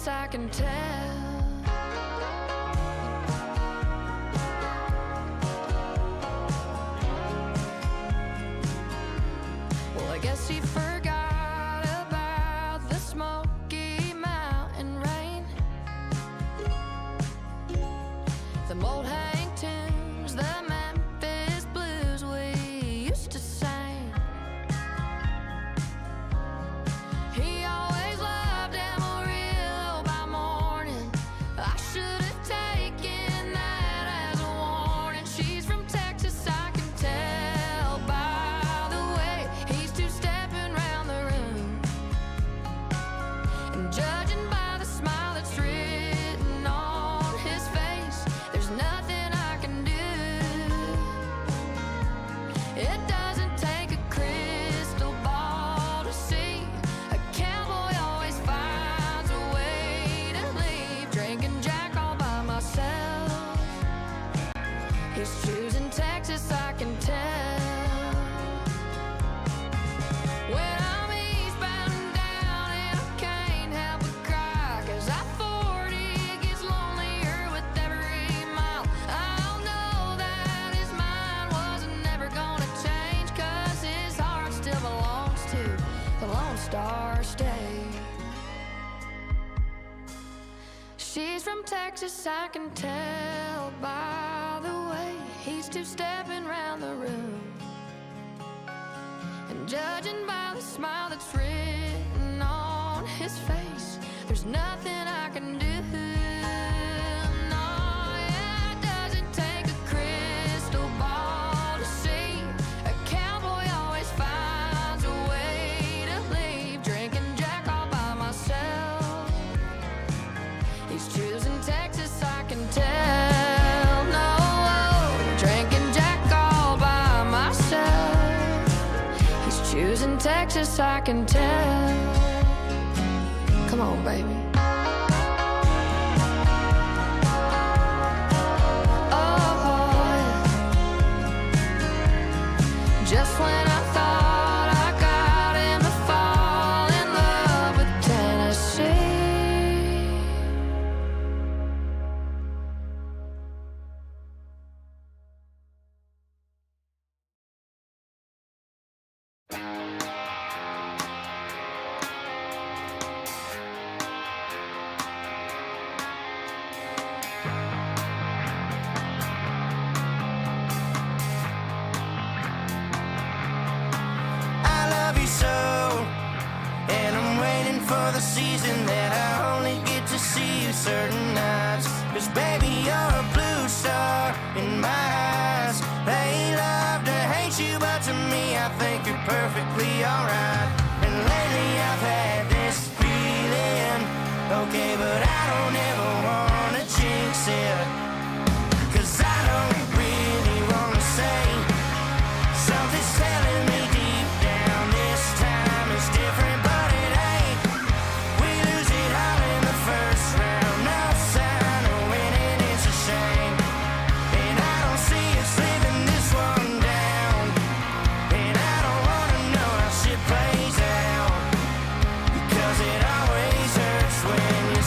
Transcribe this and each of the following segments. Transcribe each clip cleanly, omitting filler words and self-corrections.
Texas, I can tell. Well, I guess he forgot about the Smoky Mountain rain, the old hang tunes, the Memphis blues we used to sing. He always loved Amarillo by morning. I should have taken that as a warning. She's from Texas, I can tell by the way he's two-stepping round the room, and judging by the smile that's written on his face, there's nothing I can do. It doesn't take a crystal ball to see. A cowboy always finds a way to leave. Drinking Jack all by myself. He's choosing Texas, I can tell. When I'm eastbound and down and I can't help but cry, 'cause I-40 gets lonelier with every mile. I'll know that his mind wasn't never gonna change, 'cause his heart still belongs to the Lone Star State. She's from Texas, I can tell by the way he's two-stepping round the room, and judging by the smile that's written on his face, there's nothing I can do. No, yeah, it doesn't take a crystal ball to see. A cowboy always finds a way to leave. Drinking Jack all by myself. He's choosing Texas, I can tell. No, drinking Jack all by myself. He's choosing Texas, I can tell. Come on, baby. Oh, yeah. Just when I thought I got him to fall in love with Tennessee. I love you so, and I'm waiting for the season that I only get to see you certain nights. 'Cause baby, you're a blue star in my eyes. They love to hate you, but to me I think you're perfectly alright. And lately I've had this feeling, okay, but I don't ever wanna jinx it. 'Cause I don't really wanna say, something's telling me deep down this time is different, but it ain't. We lose it all in the first round, no sign of winning, it's a shame. And I don't see us living this one down, and I don't wanna know how shit plays out, because it always hurts when you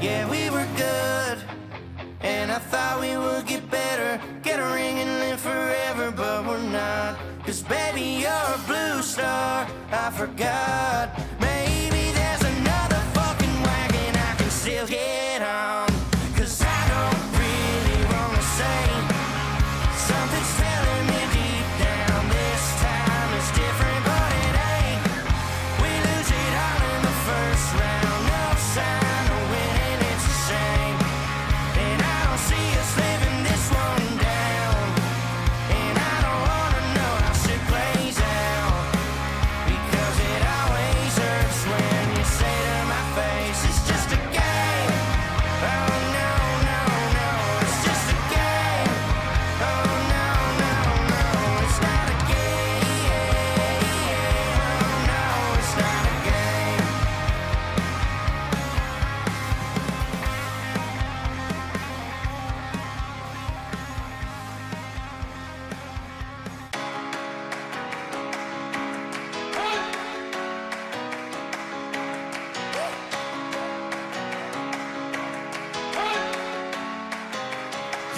Yeah, we were good, and I thought we would get better, get a ring and live forever, but we're not. 'Cause baby, you're a blue star, I forgot. Maybe there's another fucking wagon I can still get on. 'Cause I don't really wanna say, something's telling me deep down this time is different, but it ain't. We lose it all in the first round, no sign of winning, it's a shame. And I don't see us living this one down, and I don't wanna know how shit plays out, because it always hurts when you say to my face, it's just a game. Oh no, no, no, it's just a game. Oh no, no, no, it's not a game. Oh no, it's not a game.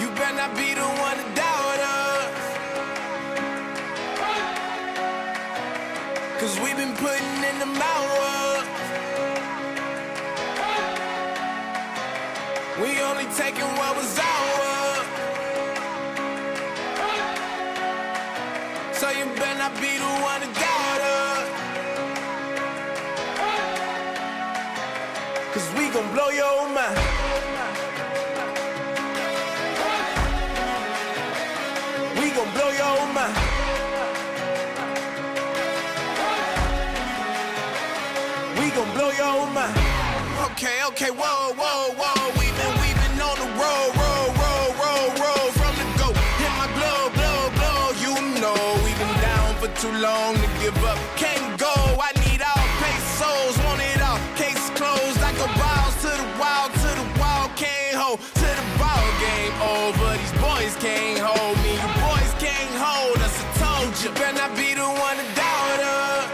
You better not be the one to doubt us, 'cause we've been putting in the hours. We only taking what was ours. So you better not be the one to doubt us, 'cause we gon' blow your mind. We gon' blow your mind. We gon' blow your mind. Okay, whoa, whoa, whoa. We've been on the road, road from the go. Hit my blow. You know we've been down for too long to give up. Can't go. I need all pesos, want it all. Case closed. I go balls to the wall, can't hold to the ball game over. These boys can't hold me. You boys can't hold us. I told you. Better not be the one to doubt us,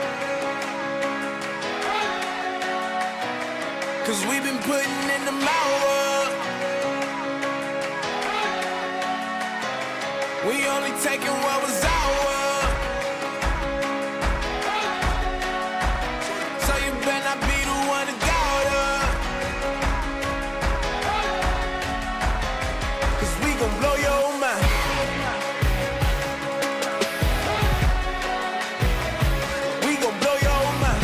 'cause we've been putting in the hours. We only taking what was ours. So you better not be the one to doubt us, 'cause we gon' blow your mind. We gon' blow your mind.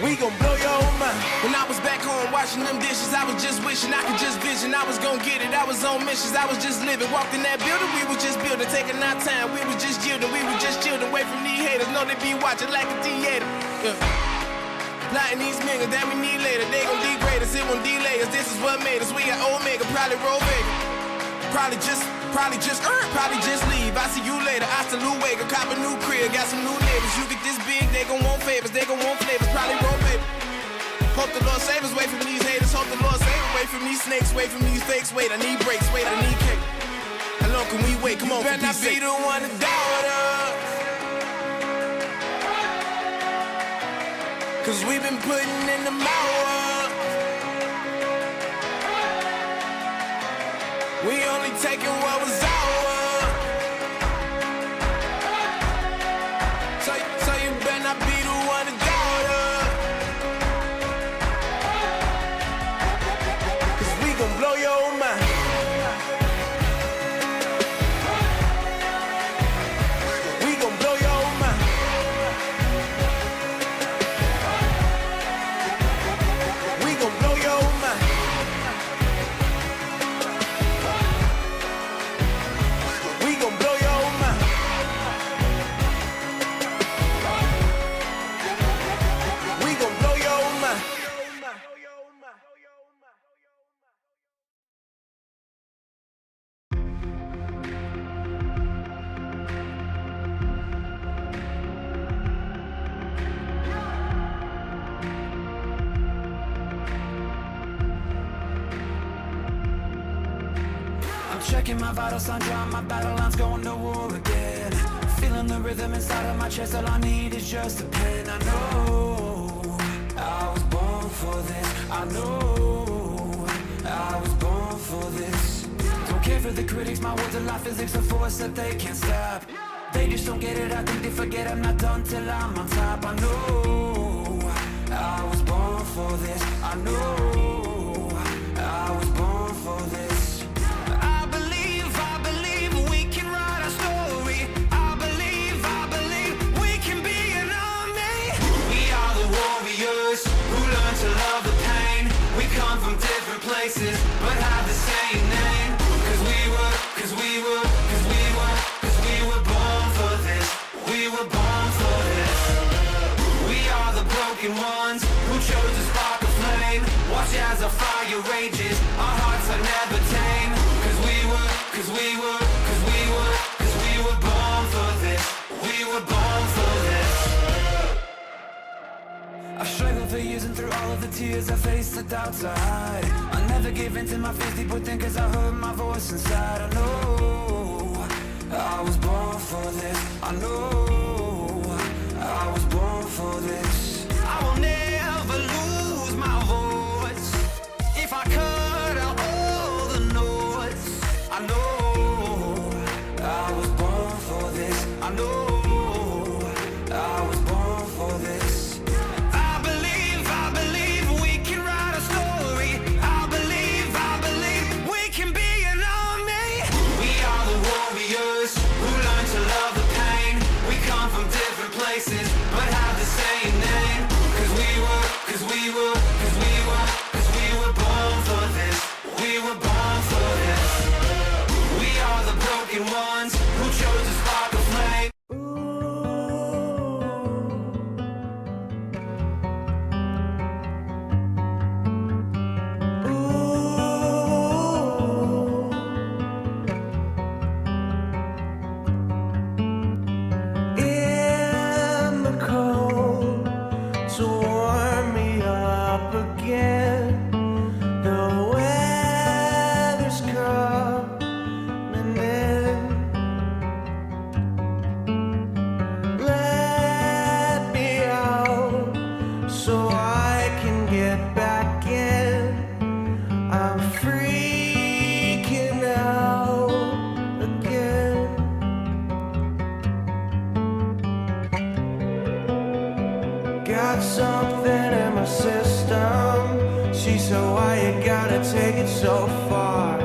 We gon' blow your mind. When I was back home washing them dishes, I was just wishing I could just vision. I was gon' get it, I was on missions, I was just living. Walked in that building, we was just building, taking our time. We was just yielding, we was just chilling away from these haters. Know they be watching like a theater. Plotting these niggas that we need later. They gon' degrade us, it won't delay us. This is what made us. We got Omega, probably roll Vega. Probably just leave. I see you later. I salute Wega, cop a new crib, got some new neighbors. You get this big, they gon' want favors, they gon' want flavors. Probably roll paper. Hope the Lord save us, away from these haters. Hope the Lord save us, away from these snakes, away from these fakes. Wait, I need breaks, wait, I need cake. How long can we wait? Come on, you better not be the one to doubt us, 'cause we've been putting in the hours. We only taking what was ours. So you better not be the one to doubt us, 'cause we gon' blow your mind. We gon' blow your mind. We gon' blow your mind. We gon' blow your mind. We gon' blow your mind. I'm checking my vital signs, drawing my battle lines, going to war again. feeling the rhythm inside of my chest. All I need is just a pen. I know I was born for this. I know I was born for this. Don't care for the critics, my words are like physics, a force that they can't stop. They just don't get it, I think they forget I'm not done till I'm on top. I know I was born for this. I know I was born for this. I believe we can write our story. I believe we can be an army. We are the warriors who learn to love the pain. We come from different places, but have the same name. Cause we were born for this. We were born for this. We are the broken ones who chose to spark a flame. Watch as our fire rages, our hearts are never tame. Cause we were born for this. We were born for this. I've struggled for years, and through all of the tears I faced the doubts I hide. I never gave in to my fears deep within, cause I heard my voice inside. I know I was born for this. I know I was born for this. I will never lose my voice if I cut out all the noise. I know I was born for this. I know I was born for this. I believe we can write a story. I believe we can be an army. We are the warriors who learn to love the pain. We come from different places, but have the same name. Cause we were born for this. We were born for this. We are the broken ones who chose to spark a flame. In the cold to warm me up again. The weather's coming in. Let me out so I can get back in. I'm freaking out again. Got something in my system. She's so why you gotta take it so far.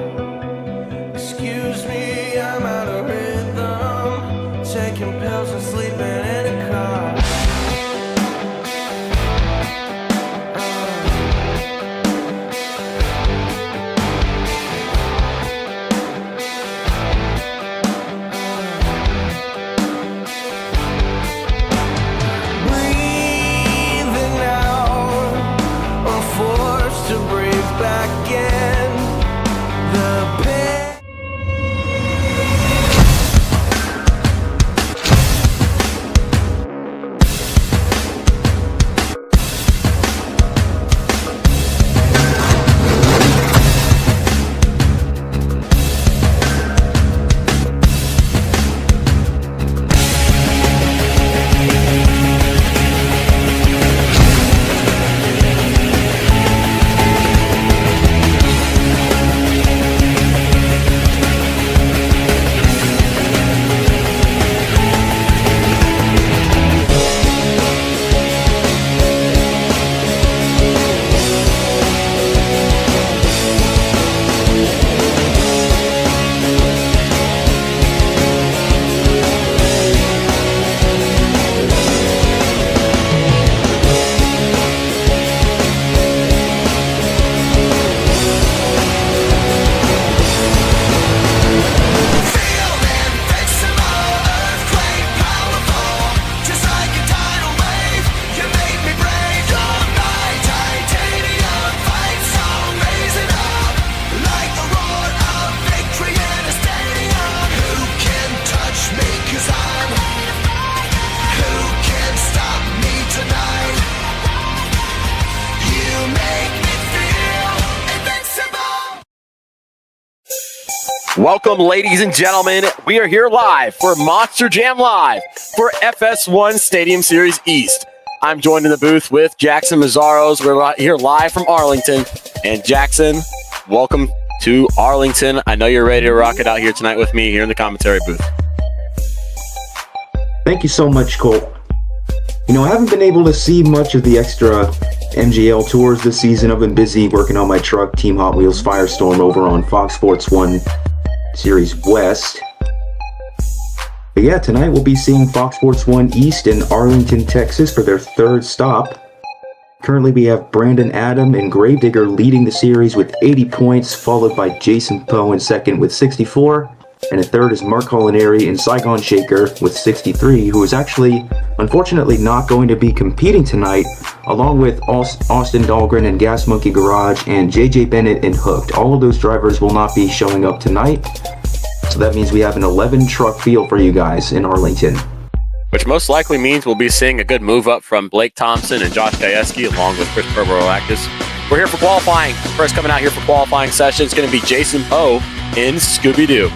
Excuse me, I'm out of rhythm. Taking pills and sleeping in a car. Breathing out, I'm forced to breathe back in. Welcome, ladies and gentlemen. We are here live for Monster Jam Live for FS1 Stadium Series East. I'm joined in the booth with Jackson Mazzaros. We're here live from Arlington. And Jackson, welcome to Arlington. I know you're ready to rock it out here tonight with me here in the commentary booth. Thank you so much, Cole. You know, I haven't been able to see much of the extra MGL tours this season. I've been busy working on my truck, Team Hot Wheels Firestorm, over on Fox Sports 1 Series West. But yeah, tonight we'll be seeing Fox Sports 1 East in Arlington, Texas for their third stop. Currently we have Brandon Adam and Gravedigger leading the series with 80 points, followed by Jason Poe in second with 64. And in third is Mark Molinari and Saigon Shaker with 63, who is actually, unfortunately, not going to be competing tonight, along with Austin Dahlgren and Gas Monkey Garage and JJ Bennett and Hooked. All of those drivers will not be showing up tonight, so that means we have an 11 truck field for you guys in Arlington. Which most likely means we'll be seeing a good move up from Blake Thompson and Josh Gajewski, along with Chris Berberolakis. We're here for qualifying. First coming out here for qualifying session is going to be Jason Poe in Scooby-Doo.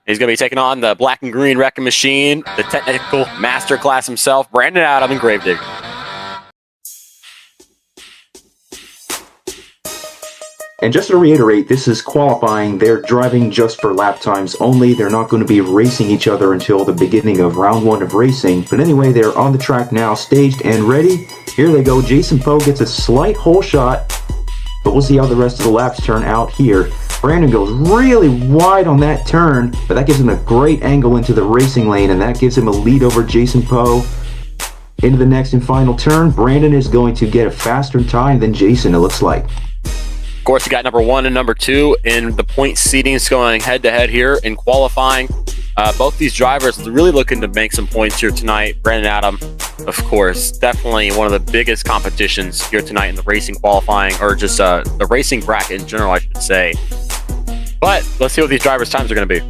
He's going to be taking on the black and green wrecking machine, the technical masterclass himself, Brandon Adam and Gravedigger. And just to reiterate, this is qualifying. They're driving just for lap times only. They're not going to be racing each other until the beginning of round one of racing. But anyway, they're on the track now, staged and ready. Here they go. Jason Poe gets a slight hole shot, but we'll see how the rest of the laps turn out here. Brandon goes really wide on that turn, but that gives him a great angle into the racing lane, and that gives him a lead over Jason Poe. Into the next and final turn, Brandon is going to get a faster time than Jason, it looks like. Of course, you got number 1 and number 2 in the point seedings going head-to-head here in qualifying. Both these drivers are really looking to make some points here tonight. Brandon Adam, of course, definitely one of the biggest competitions here tonight in the racing qualifying, or just the racing bracket in general, I should say. But let's see what these drivers' times are going to be.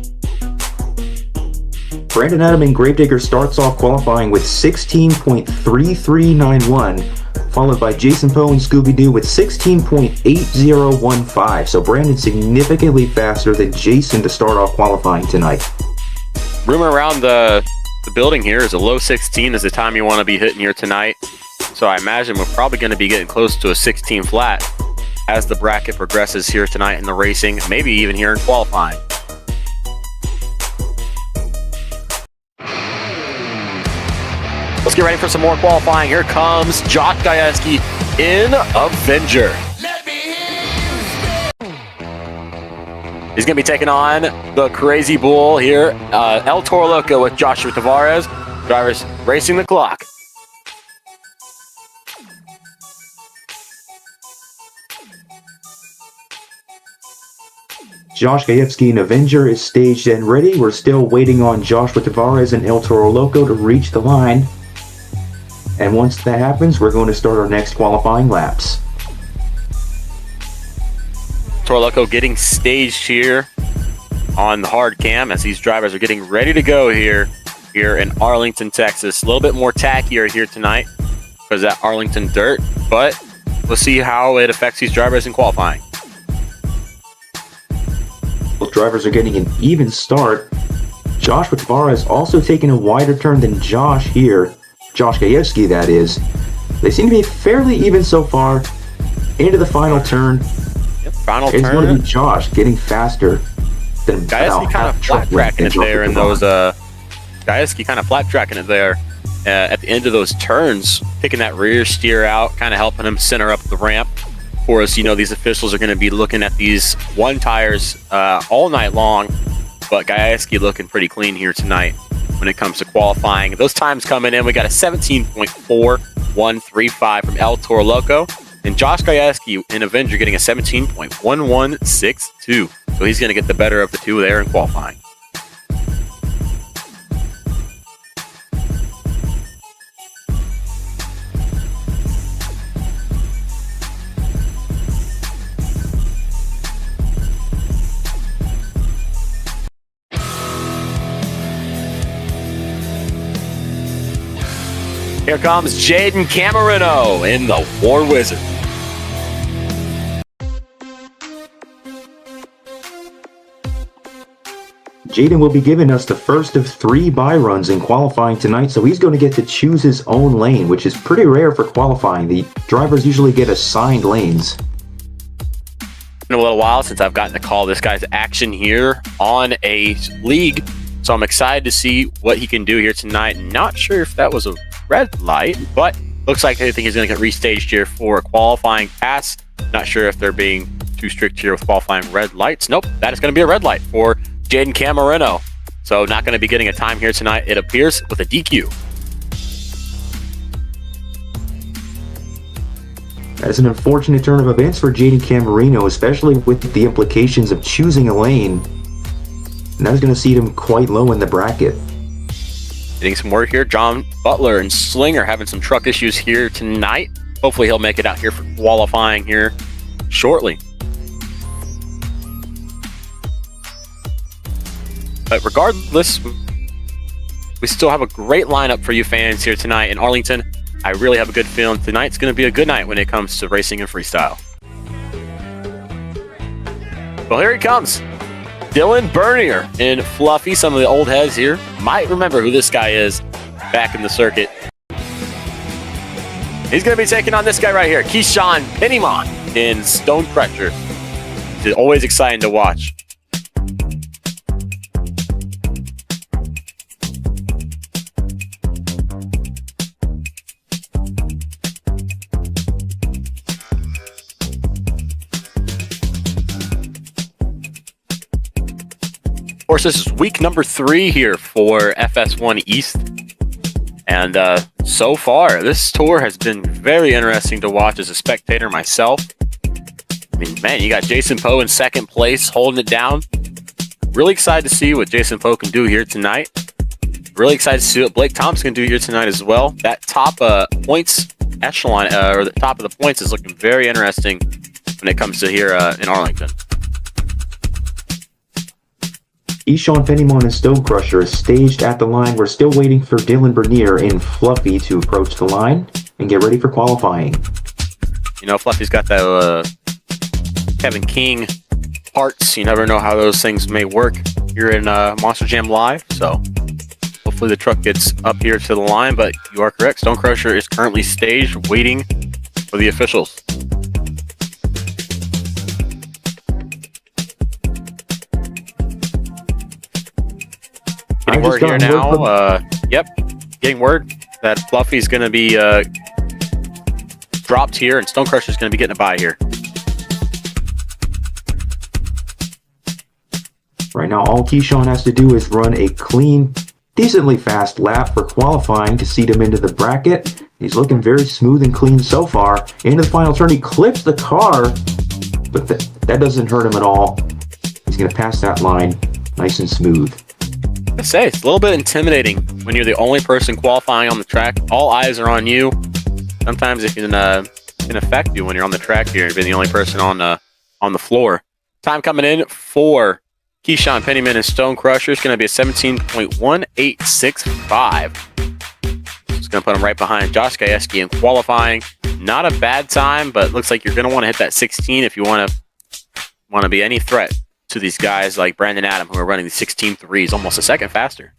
Brandon Adam and Gravedigger starts off qualifying with 16.3391, followed by Jason Poe and Scooby-Doo with 16.8015. So Brandon significantly faster than Jason to start off qualifying tonight. Rumor around the building here is a low 16 is the time you want to be hitting here tonight. So I imagine we're probably going to be getting close to a 16 flat as the bracket progresses here tonight in the racing, maybe even here in qualifying. Let's get ready for some more qualifying. Here comes Josh Gajewski in Avenger. He's going to be taking on the Crazy Bull here, El Toro Loco with Joshua Tavares. Drivers racing the clock. Josh Gajewski in Avenger is staged and ready. We're still waiting on Joshua Tavares and El Toro Loco to reach the line. And once that happens, we're going to start our next qualifying laps. Toro Loco getting staged here on the hard cam as these drivers are getting ready to go here in Arlington, Texas. A little bit more tackier here tonight because of that Arlington dirt, but we'll see how it affects these drivers in qualifying. Both drivers are getting an even start. Joshua Tavares also taking a wider turn than Josh here. Josh Gajewski, that is. They seem to be fairly even so far. Into the final turn. Yep, final it's turn. going to be Josh getting faster than Gajewski kind of flat tracking it there in those. Gajewski kind of flat tracking it there at the end of those turns, picking that rear steer out, kind of helping him center up the ramp. Of course, you know these officials are going to be looking at these one tires all night long, but Gajewski looking pretty clean here tonight when it comes to qualifying. Those times coming in, we got a 17.4135 from El Toro Loco, and Josh Gajewski in Avenger getting a 17.1162. So he's going to get the better of the two there in qualifying. Here comes Jaden Camerino in the War Wizard. Jaden will be giving us the first of 3 bye runs in qualifying tonight, so he's going to get to choose his own lane, which is pretty rare for qualifying. The drivers usually get assigned lanes. Been a little while since I've gotten to call this guy's action here on a league, so I'm excited to see what he can do here tonight. Not sure if that was a red light, but looks like I think he's going to get restaged here for a qualifying pass. Not sure if they're being too strict here with qualifying red lights. Nope, that is going to be a red light for Jaden Camarino. So not going to be getting a time here tonight, it appears, with a DQ. That is an unfortunate turn of events for Jaden Camarino, especially with the implications of choosing a lane. And that is going to seat him quite low in the bracket. Getting some work here. John Butler and Slinger having some truck issues here tonight. Hopefully he'll make it out here for qualifying here shortly. But regardless, we still have a great lineup for you fans here tonight in Arlington. I really have a good feeling tonight's going to be a good night when it comes to racing and freestyle. Well, here he comes. Dylan Bernier in Fluffy. Some of the old heads here might remember who this guy is back in the circuit. He's going to be taking on this guy right here, Keyshawn Pennymont in Stone Crusher. It's always exciting to watch. Of course, this is week number 3 here for FS1 East. And so far, this tour has been very interesting to watch as a spectator myself. I mean, man, you got Jason Poe in second place, holding it down. Really excited to see what Jason Poe can do here tonight. Really excited to see what Blake Thompson can do here tonight as well. That top points echelon, or the top of the points, is looking very interesting when it comes to here in Arlington. Keyshawn Pennymont and Stone Crusher is staged at the line. We're still waiting for Dylan Bernier in Fluffy to approach the line and get ready for qualifying. You know, Fluffy's got that Kevin King parts. You never know how those things may work here in Monster Jam Live. So hopefully the truck gets up here to the line, but you are correct. Stone Crusher is currently staged waiting for the officials. Getting word here now. Getting word that Fluffy's going to be dropped here, and Stone Crusher's going to be getting a bye here. Right now, all Keyshawn has to do is run a clean, decently fast lap for qualifying to seat him into the bracket. He's looking very smooth and clean so far. Into the final turn, he clips the car, but that doesn't hurt him at all. He's going to pass that line nice and smooth. I say it's a little bit intimidating when you're the only person qualifying on the track. All eyes are on you. Sometimes it can affect you when you're on the track here, being the only person on the floor. Time coming in for Keyshawn Pennymont and Stone Crusher is going to be a 17.1865. It's going to put him right behind Josh Gajewski in qualifying. Not a bad time, but looks like you're going to want to hit that 16 if you want to be any threat to these guys like Brandon Adam, who are running the 16.3s, almost a second faster.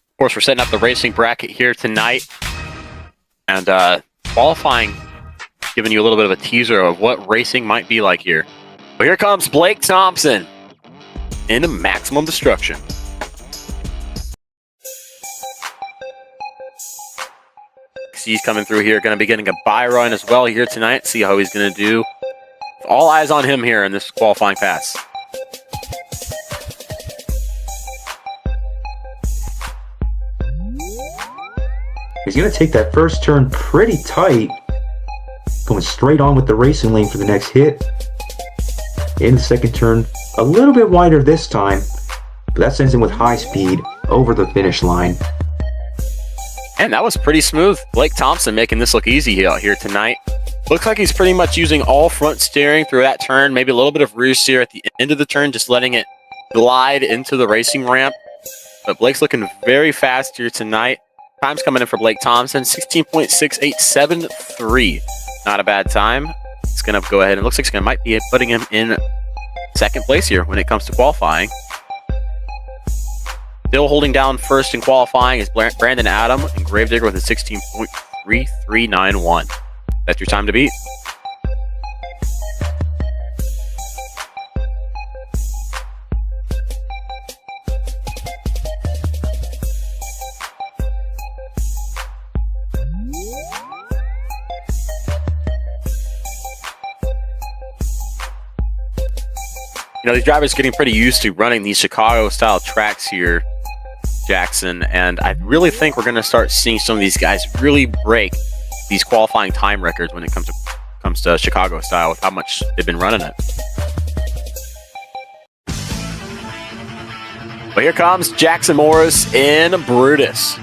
Of course, we're setting up the racing bracket here tonight, and qualifying, giving you a little bit of a teaser of what racing might be like here. Well, here comes Blake Thompson into Maximum Destruction. He's coming through here, going to be getting a bye run as well here tonight. See how he's going to do. All eyes on him here in this qualifying pass. He's going to take that first turn pretty tight, going straight on with the racing lane for the next hit. In the second turn, a little bit wider this time, but that sends him with high speed over the finish line. And that was pretty smooth. Blake Thompson making this look easy out here tonight. Looks like he's pretty much using all front steering through that turn, maybe a little bit of rear steer at the end of the turn, just letting it glide into the racing ramp. But Blake's looking very fast here tonight. Time's coming in for Blake Thompson, 16.6873. Not a bad time. It's going to go ahead and looks like it's going to might be putting him in second place here when it comes to qualifying. Still holding down first in qualifying is Brandon Adam and Gravedigger with a 16.3391. That's your time to beat. You know, these drivers are getting pretty used to running these Chicago-style tracks here, Jackson, and I really think we're going to start seeing some of these guys really break these qualifying time records when it comes to Chicago-style with how much they've been running it. But here comes Jackson Morris in Brutus.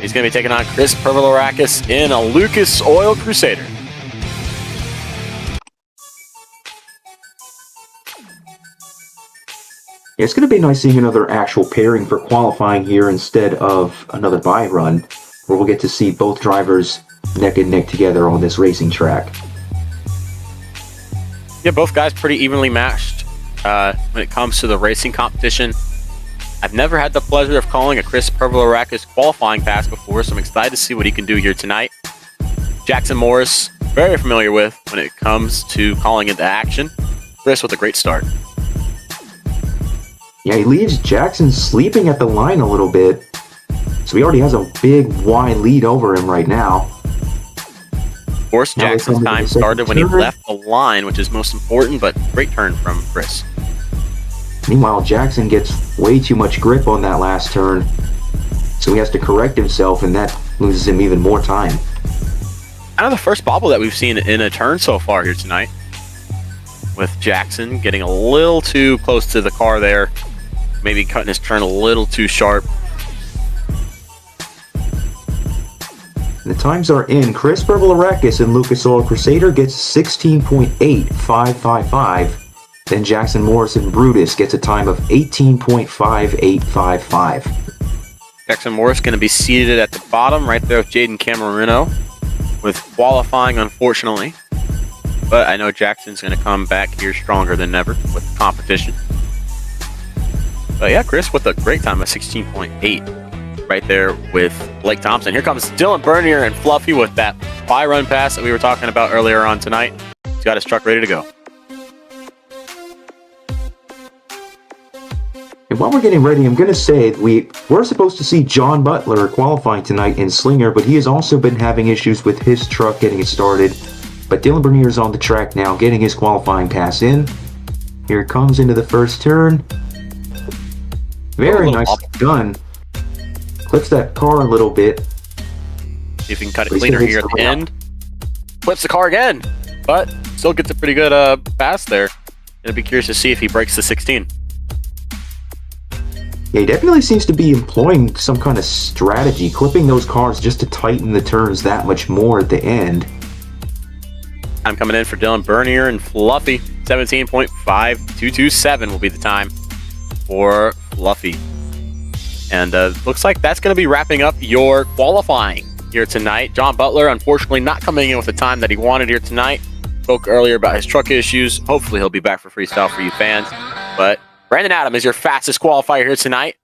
He's going to be taking on Chris Pervolorakis in a Lucas Oil Crusader. Yeah, it's going to be nice seeing another actual pairing for qualifying here instead of another bye run, where we'll get to see both drivers neck and neck together on this racing track. Yeah, both guys pretty evenly matched when it comes to the racing competition. I've never had the pleasure of calling a Chris Pervolorakis qualifying pass before, so I'm excited to see what he can do here tonight. Jackson Morris, very familiar with when it comes to calling into action. Chris with a great start. Yeah, he leaves Jackson sleeping at the line a little bit, so he already has a big, wide lead over him right now. Of course, Jackson's time started when he left the line, which is most important, but great turn from Chris. Meanwhile, Jackson gets way too much grip on that last turn, so he has to correct himself, and that loses him even more time. Kind of the first bobble that we've seen in a turn so far here tonight, with Jackson getting a little too close to the car there, maybe cutting his turn a little too sharp. The times are in. Chris Pervolorakis in Lucas Oil Crusader gets 16.8555. Then Jackson Morris in Brutus gets a time of 18.5855. Jackson Morris going to be seated at the bottom right there with Jaden Camerino with qualifying, unfortunately. But I know Jackson's going to come back here stronger than ever with the competition. But yeah, Chris with a great time of 16.8 right there with Blake Thompson. Here comes Dylan Bernier and Fluffy with that bye run pass that we were talking about earlier on tonight. He's got his truck ready to go. And while we're getting ready, I'm going to say we're supposed to see John Butler qualifying tonight in Slinger, but he has also been having issues with his truck getting it started. But Dylan Bernier is on the track now, getting his qualifying pass in. Here it comes into the first turn. Very nice done. Clips that car a little bit. See if we can cut it cleaner here at the end. Flips the car again, but still gets a pretty good pass there. Gonna be curious to see if he breaks the 16. Yeah, he definitely seems to be employing some kind of strategy, clipping those cars just to tighten the turns that much more at the end. Time coming in for Dylan Bernier and Fluffy. 17.5227 will be the time for Fluffy. And looks like that's going to be wrapping up your qualifying here tonight. John Butler, unfortunately, not coming in with the time that he wanted here tonight. Spoke earlier about his truck issues. Hopefully, he'll be back for freestyle for you fans. But Brandon Adam is your fastest qualifier here tonight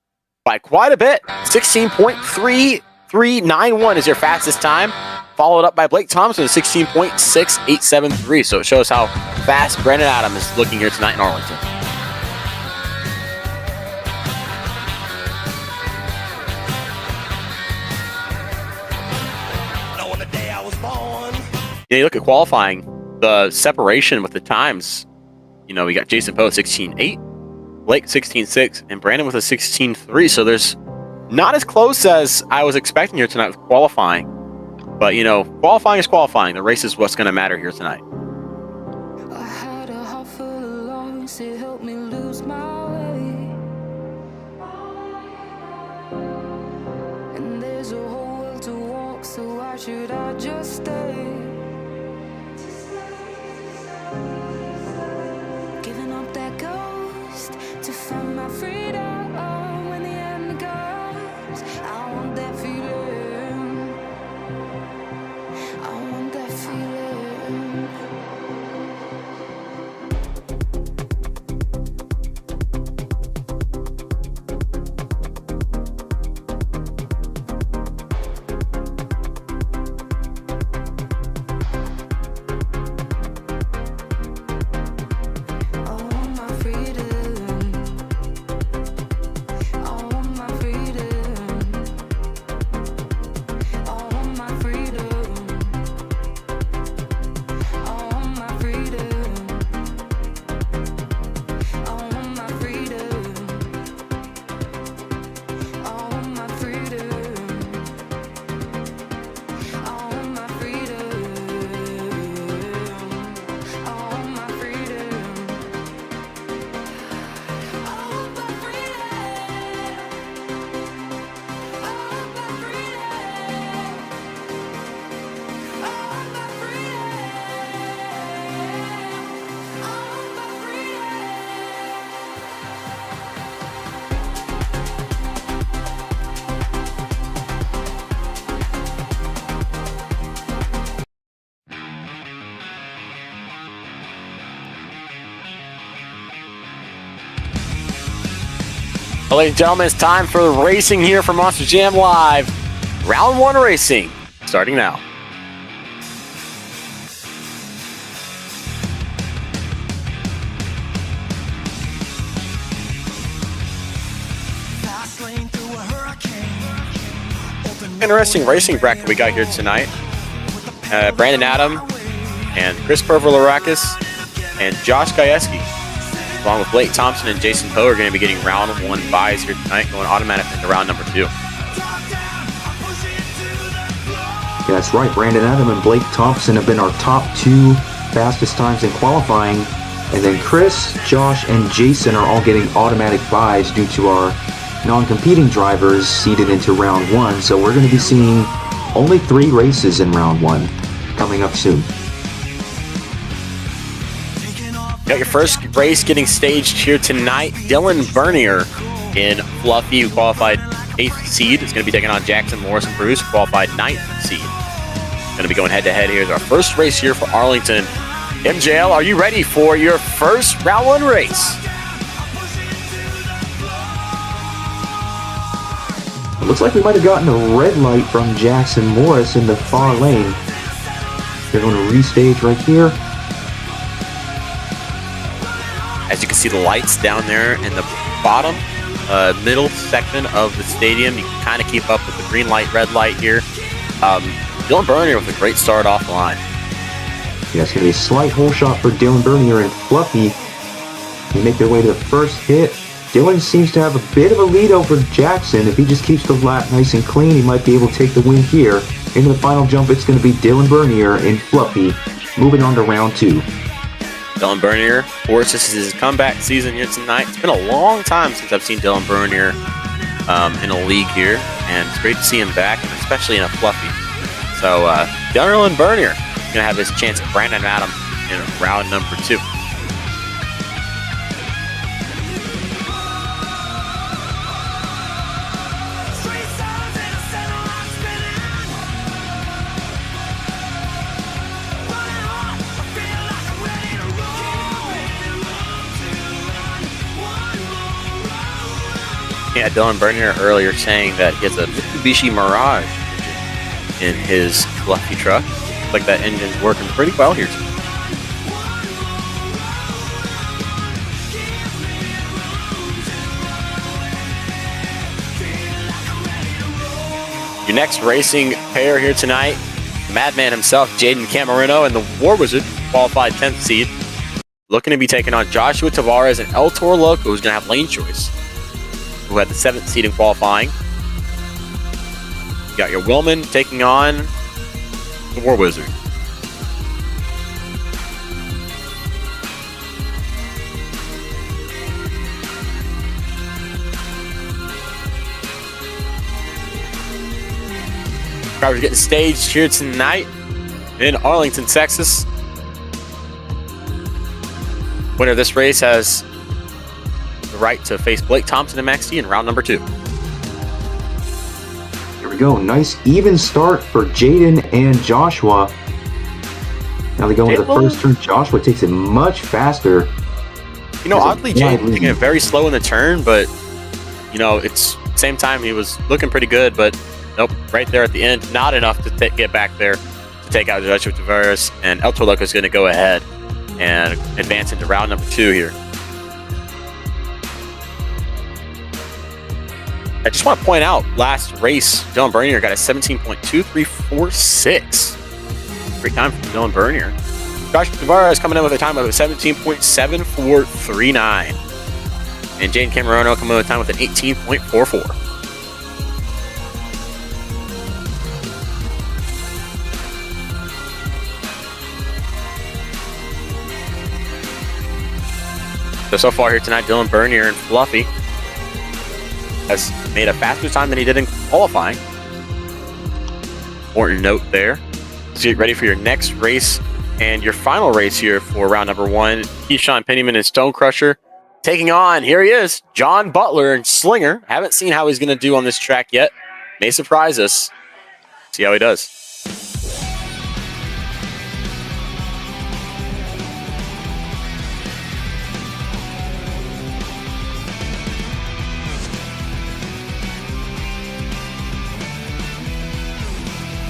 by quite a bit. 16.3391 is your fastest time, followed up by Blake Thompson, 16.6873. So it shows how fast Brandon Adam is looking here tonight in Arlington. Yeah, you look at qualifying, the separation with the times. You know, we got Jason Poe 16.8, Blake 16.6, and Brandon with a 16.3. So there's not as close as I was expecting here tonight with qualifying. But, you know, qualifying is qualifying. The race is what's going to matter here tonight. I had a heart full of lungs, it helped me lose my way. And there's a whole world to walk, so why should I just stay? find my freedom when the end comes. I want that feeling. I want that feeling. Ladies and gentlemen, it's time for the racing here for Monster Jam Live. Round 1 racing, starting now. Interesting racing bracket we got here tonight. Brandon Adam and Chris Perver-Larakis and Josh Gajewski, along with Blake Thompson and Jason Poe, are going to be getting round 1 buys here tonight, going automatically into round number 2. Yeah, that's right. Brandon Adam and Blake Thompson have been our top 2 fastest times in qualifying. And then Chris, Josh, and Jason are all getting automatic buys due to our non-competing drivers seeded into round 1. So we're going to be seeing only 3 races in round 1 coming up soon. Got your first race getting staged here tonight. Dylan Bernier in Fluffy, who qualified 8th seed, is going to be taking on Jackson Morrison Bruce, who qualified 9th seed. Going to be going head-to-head here. Here's our first race here for Arlington. MJL, are you ready for your first round 1 race? It looks like we might have gotten a red light from Jackson Morris in the far lane. They're going to restage right here. As you can see the lights down there in the bottom middle section of the stadium, you can kind of keep up with the green light, red light here. Dylan Bernier with a great start off the line. Yeah, it's going to be a slight hole shot for Dylan Bernier and Fluffy. They make their way to the first hit. Dylan seems to have a bit of a lead over Jackson. If he just keeps the lap nice and clean, he might be able to take the win here. Into the final jump, it's going to be Dylan Bernier and Fluffy. Moving on to round 2. Dylan Bernier, of course, this is his comeback season here tonight. It's been a long time since I've seen Dylan Bernier in a league here, and it's great to see him back, especially in a Fluffy. So Dylan Bernier is going to have his chance at Brandon Adam in round number 2. Yeah, Dylan Bernier earlier saying that he has a Mitsubishi Mirage engine in his Fluffy truck. Looks like that engine's working pretty well here. Your next racing pair here tonight, the Madman himself, Jaden Camarino, and the War Wizard, qualified 10th seed, looking to be taking on Joshua Tavares and El Toro Loco, who's going to have lane choice, who had the 7th seed in qualifying. You got your Willman taking on the War Wizard. Drivers getting staged here tonight in Arlington, Texas. Winner of this race has the right to face Blake Thompson and Max T in round number 2. Here we go. Nice even start for Jaden and Joshua. Now they go into the first turn. Joshua takes it much faster. You know, oddly, Jaden taking it very slow in the turn, but, you know, it's same time he was looking pretty good, but nope, right there at the end, not enough to get back there to take out Joshua Tavares, and El Toloco is going to go ahead and advance into round number 2 here. I just want to point out, last race, Dylan Bernier got a 17.2346. Great time for Dylan Bernier. Joshua Tavares coming in with a time of 17.7439. And Jane Camerono coming in with a time with an 18.44. So far here tonight, Dylan Bernier and Fluffy has made a faster time than he did in qualifying. Important note there. So get ready for your next race and your final race here for round number 1. Keyshawn Pennyman and Stone Crusher taking on, here he is, John Butler and Slinger. Haven't seen how he's going to do on this track yet. May surprise us. See how he does.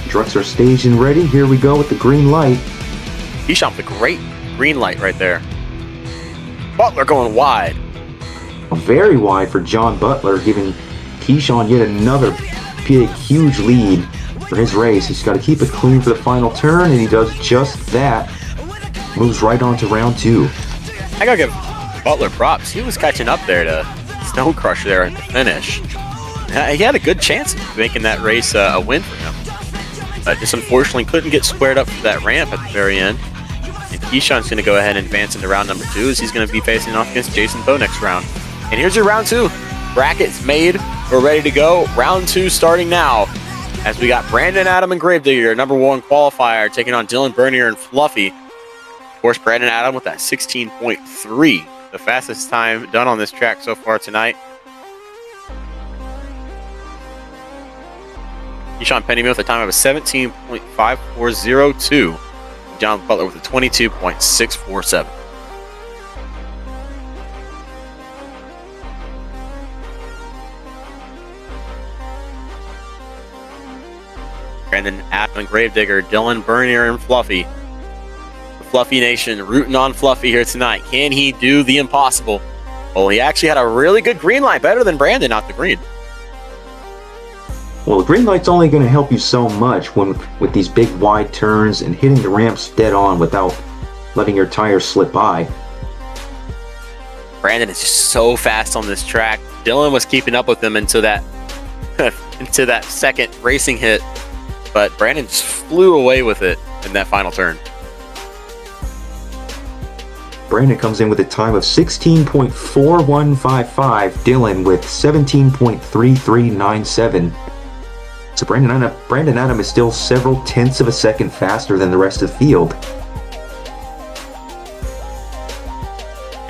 Trucks are staged and ready. Here we go with the green light. Keyshawn with a great green light right there. Butler going wide. Very wide for John Butler, giving Keyshawn yet another big, huge lead for his race. He's got to keep it clean for the final turn, and he does just that. Moves right on to round 2. I gotta give Butler props. He was catching up there to Stone Crusher there at the finish. He had a good chance of making that race a win for him. Just unfortunately couldn't get squared up for that ramp at the very end. And Keyshawn's going to go ahead and advance into round number 2 as he's going to be facing off against Jason Bowe next round. And here's your round 2. Brackets made. We're ready to go. Round 2 starting now as we got Brandon Adam and Gravedigger, number 1 qualifier, taking on Dylan Bernier and Fluffy. Of course, Brandon Adam with that 16.3, the fastest time done on this track so far tonight. Keyshawn Pennyman with a time of 17.5402. John Butler with a 22.647. Brandon Adam and Gravedigger, Dylan Bernier and Fluffy. The Fluffy Nation rooting on Fluffy here tonight. Can he do the impossible? Well, he actually had a really good green light, better than Brandon, not the green. Well, the green light's only going to help you so much with these big wide turns and hitting the ramps dead on without letting your tires slip by. Brandon is just so fast on this track. Dylan was keeping up with him into that into that second racing hit, but Brandon just flew away with it in that final turn. Brandon comes in with a time of 16.4155. Dylan with 17.3397. So Brandon Adam is still several tenths of a second faster than the rest of the field.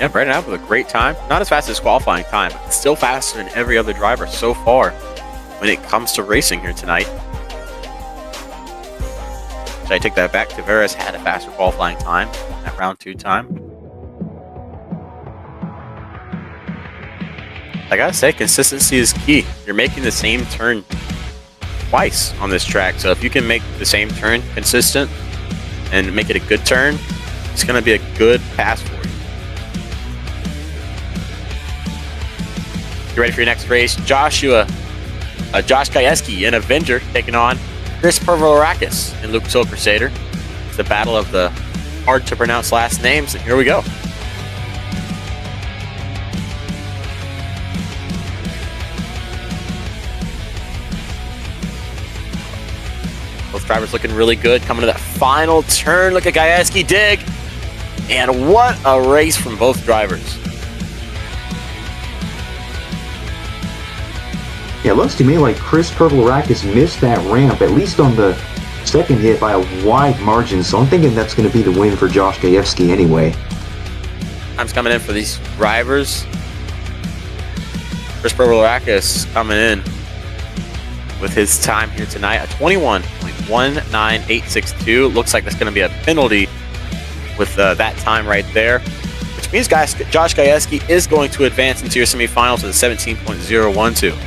Yeah, Brandon Adam with a great time. Not as fast as qualifying time, but still faster than every other driver so far when it comes to racing here tonight. Should I take that back? Tavares had a faster qualifying time, that round 2 time. I gotta say, consistency is key. You're making the same turn twice on this track, so if you can make the same turn consistent and make it a good turn, it's going to be a good pass for you. You ready for your next race? Josh Gajewski, an Avenger, taking on Chris Pervolarakis and Luke Soul Crusader. It's the battle of the hard to pronounce last names, and here we go. Both drivers looking really good. Coming to that final turn. Look at Gajewski dig. And what a race from both drivers. Yeah, it looks to me like Chris Pervolarakis missed that ramp, at least on the second hit, by a wide margin. So I'm thinking that's going to be the win for Josh Gajewski anyway. Time's coming in for these drivers. Chris Provolakis coming in with his time here tonight, a 21.19862. Looks like that's going to be a penalty with that time right there, which means Josh Gajewski is going to advance into your semifinals with a 17.012.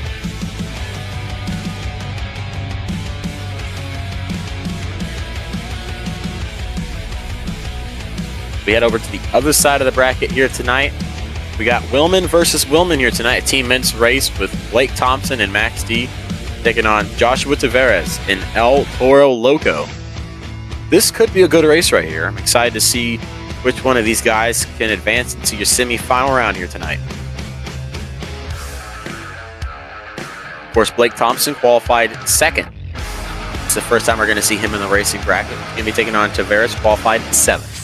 We head over to the other side of the bracket here tonight. We got Willman versus Willman here tonight, a team men's race with Blake Thompson and Max D taking on Joshua Tavares and El Toro Loco. This could be a good race right here. I'm excited to see which one of these guys can advance into your semi-final round here tonight. Of course, Blake Thompson qualified second. It's the first time we're going to see him in the racing bracket. He's going to be taking on Tavares, qualified seventh.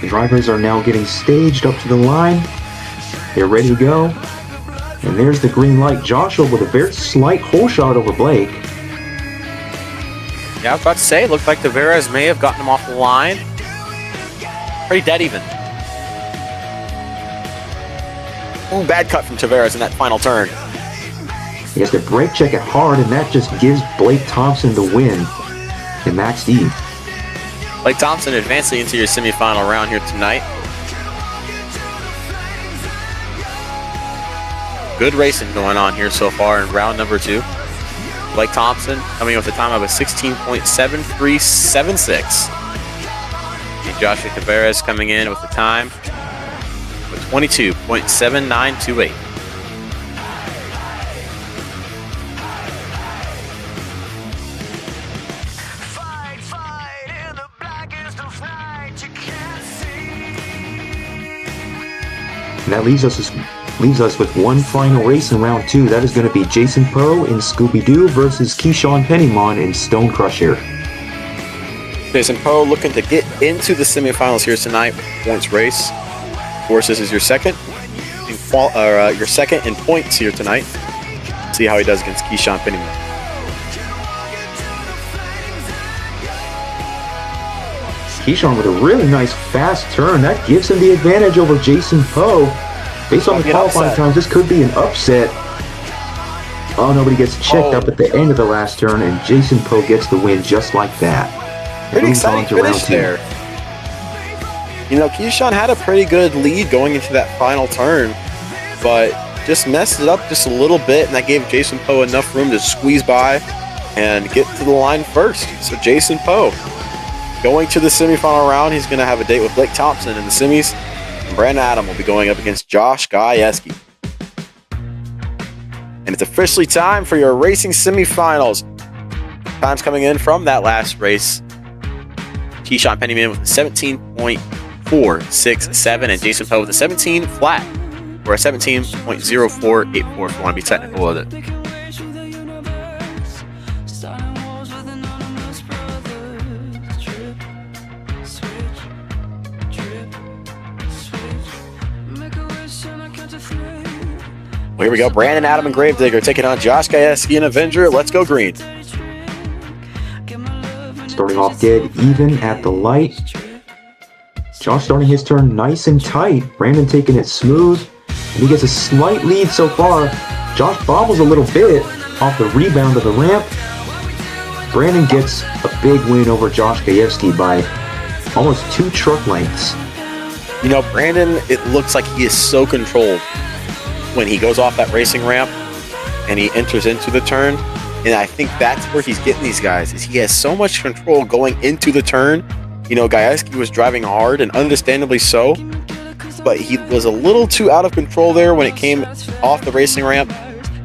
The drivers are now getting staged up to the line. They're ready to go. And there's the green light. Joshua with a very slight hole shot over Blake. Yeah, I was about to say, it looked like Tavares may have gotten him off the line. Pretty dead even. Ooh, bad cut from Tavares in that final turn. He has to brake check it hard, and that just gives Blake Thompson the win. And Max D. Blake Thompson advancing into your semifinal round here tonight. Good racing going on here so far in round number 2. Blake Thompson coming with a time of a 16.7376. And Joshua Tavares coming in with a time of 22.7928. And that leaves us with one final race in round 2. That is going to be Jason Poe in Scooby-Doo versus Keyshawn Pennymon in Stone Crusher. Jason Poe looking to get into the semifinals here tonight with points race. Of course, this is your second in points here tonight. See how he does against Keyshawn Pennymon. Keyshawn with a really nice fast turn. That gives him the advantage over Jason Poe. Based on the qualifying times, this could be an upset. Oh, nobody gets checked up at the end of the last turn, and Jason Poe gets the win just like that. Pretty exciting finish there. You know, Keyshawn had a pretty good lead going into that final turn, but just messed it up just a little bit, and that gave Jason Poe enough room to squeeze by and get to the line first. So Jason Poe going to the semifinal round. He's going to have a date with Blake Thompson in the semis. And Brandon Adam will be going up against Josh Gajewski. And it's officially time for your racing semifinals. Times coming in from that last race. Keyshawn Pennymon with a 17.467 and Jason Poe with a 17 flat, or a 17.0484 if you want to be technical with it. Well, here we go. Brandon Adam and Gravedigger taking on Josh Gajewski and Avenger. Let's go green. Starting off dead even at the light. Josh starting his turn nice and tight. Brandon taking it smooth. And he gets a slight lead so far. Josh bobbles a little bit off the rebound of the ramp. Brandon gets a big win over Josh Gajewski by almost 2 truck lengths. You know, Brandon, it looks like he is so controlled when he goes off that racing ramp and he enters into the turn. And I think that's where he's getting these guys, is he has so much control going into the turn. You know, Gajewski was driving hard, and understandably so, but he was a little too out of control there when it came off the racing ramp,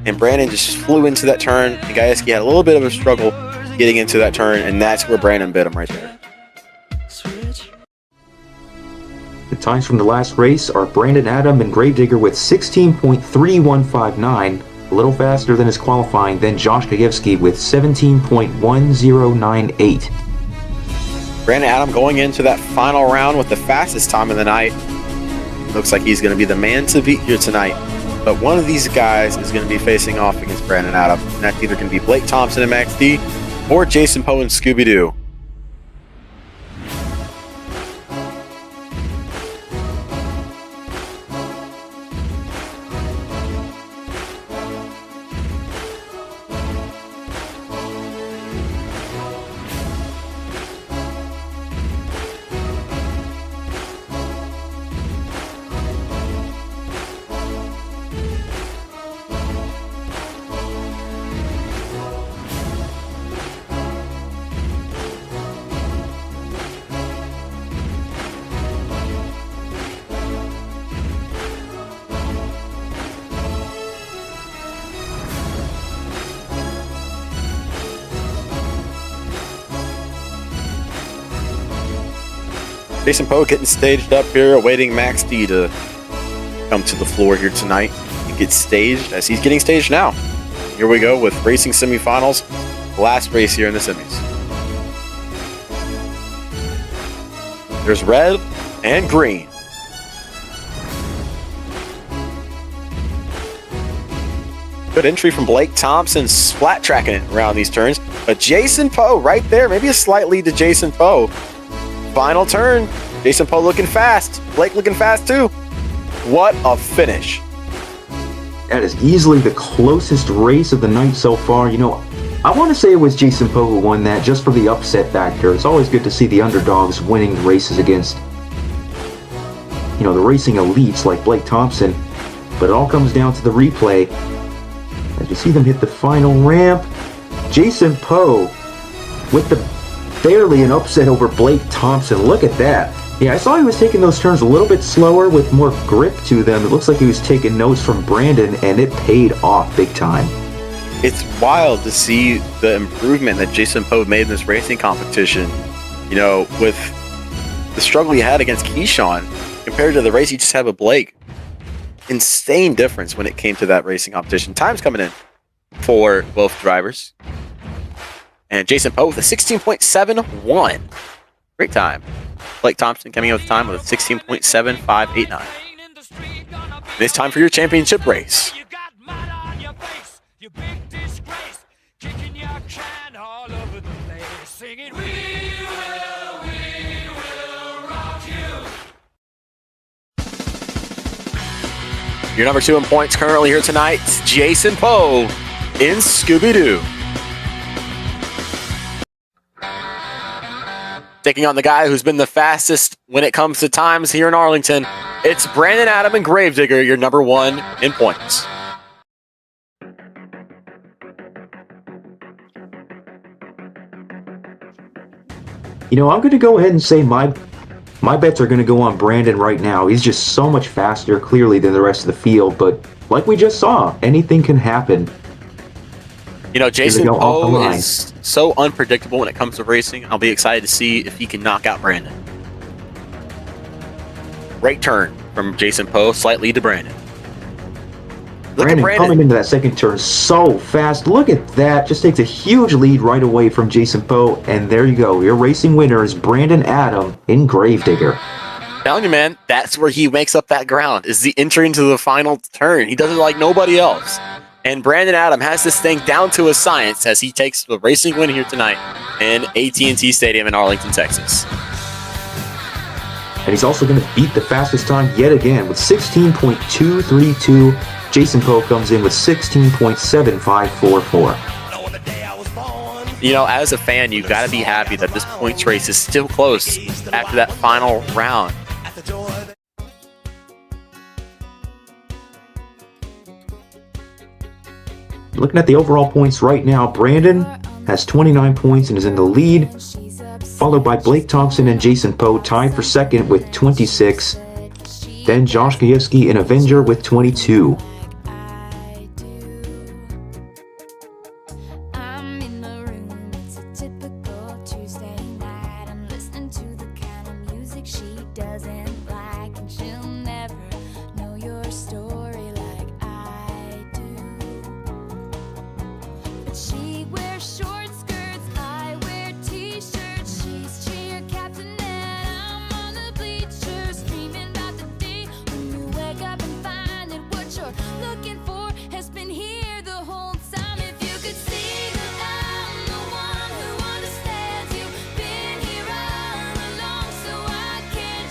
and Brandon just flew into that turn, and Gajewski had a little bit of a struggle getting into that turn, and that's where Brandon bit him right there. The times from the last race are Brandon Adam and Gravedigger with 16.3159, a little faster than his qualifying, then Josh Gajewski with 17.1098. Brandon Adam going into that final round with the fastest time of the night. Looks like he's going to be the man to beat here tonight. But one of these guys is going to be facing off against Brandon Adam. And that's either going to be Blake Thompson and Max D or Jason Poe and Scooby-Doo. Jason Poe getting staged up here, awaiting Max D to come to the floor here tonight. He gets staged as he's getting staged now. Here we go with racing semifinals. Last race here in the semis. There's red and green. Good entry from Blake Thompson, flat tracking it around these turns. But Jason Poe right there, maybe a slight lead to Jason Poe. Final turn. Jason Poe looking fast. Blake looking fast too. What a finish. That is easily the closest race of the night so far. You know, I want to say it was Jason Poe who won that just for the upset factor. It's always good to see the underdogs winning races against, you know, the racing elites like Blake Thompson. But it all comes down to the replay. As we see them hit the final ramp, Jason Poe with barely an upset over Blake Thompson. Look at that. Yeah, I saw he was taking those turns a little bit slower with more grip to them. It looks like he was taking notes from Brandon, and it paid off big time. It's wild to see the improvement that Jason Poe made in this racing competition. You know, with the struggle he had against Keyshawn compared to the race he just had with Blake. Insane difference when it came to that racing competition. Time's coming in for both drivers. And Jason Poe with a 16.71. Great time. Blake Thompson coming in with time with a 16.7589. And it's time for your championship race. You got mud on your face, you big disgrace, kicking your can all over the place, singing, we will rock you. Your number 2 in points currently here tonight, Jason Poe in Scooby-Doo. Taking on the guy who's been the fastest when it comes to times here in Arlington, it's Brandon Adam and Gravedigger, your number 1 in points. You know, I'm going to go ahead and say my bets are going to go on Brandon right now. He's just so much faster, clearly, than the rest of the field. But like we just saw, anything can happen. You know, Jason Poe is so unpredictable when it comes to racing. I'll be excited to see if he can knock out Brandon. Right turn from Jason Poe, slight lead to Brandon. Brandon coming into that second turn so fast. Look at that. Just takes a huge lead right away from Jason Poe. And there you go. Your racing winner is Brandon Adam in Gravedigger. Telling you, man, that's where he makes up that ground, is the entry into the final turn. He does it like nobody else. And Brandon Adam has this thing down to a science as he takes the racing win here tonight in AT&T Stadium in Arlington, Texas. And he's also going to beat the fastest time yet again with 16.232. Jason Poe comes in with 16.7544. You know, as a fan, you've got to be happy that this points race is still close after that final round. Looking at the overall points right now, Brandon has 29 points and is in the lead, followed by Blake Thompson and Jason Poe tied for second with 26. Then Josh Gajewski and Avenger with 22.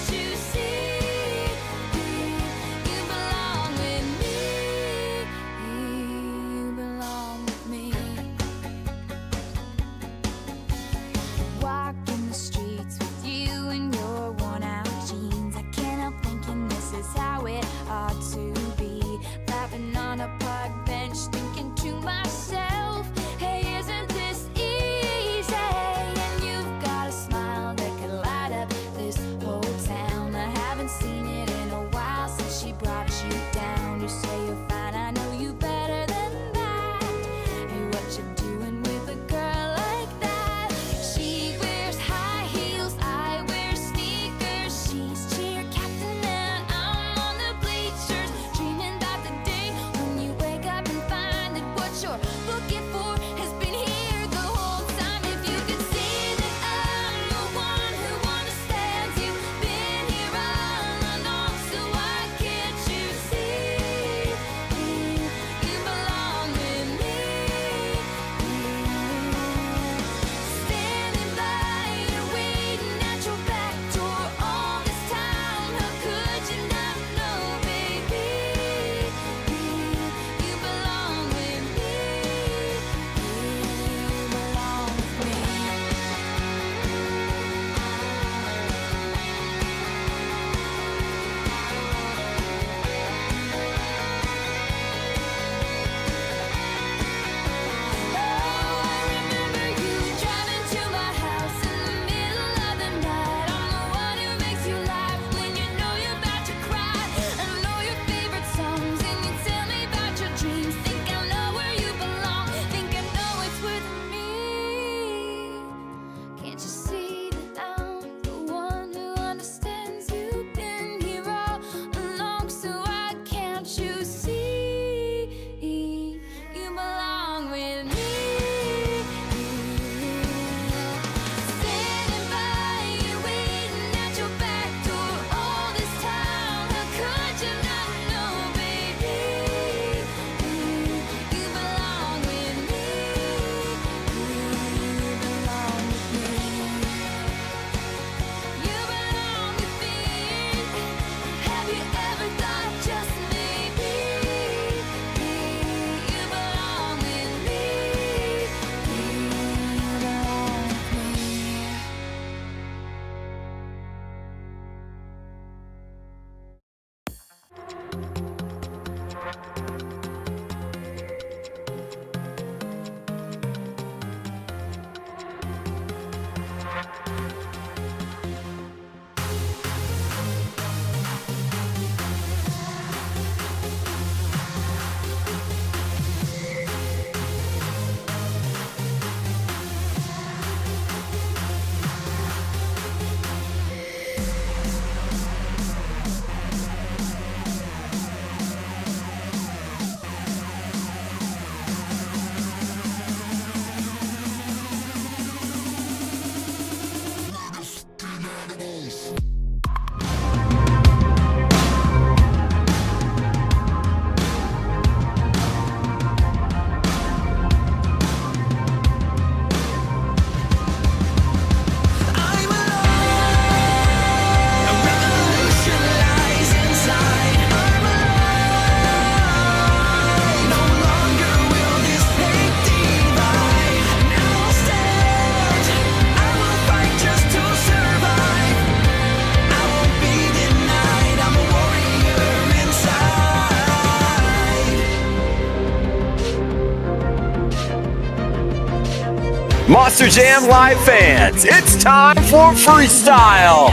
Choose Monster Jam Live fans, it's time for freestyle.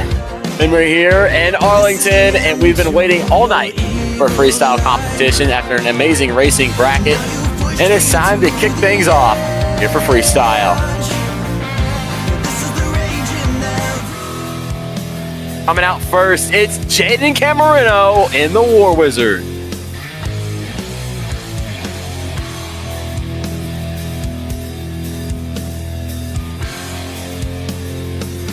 And we're here in Arlington, and we've been waiting all night for a freestyle competition after an amazing racing bracket. And it's time to kick things off here for freestyle. Coming out first, it's Jaden Camerino in the War Wizard.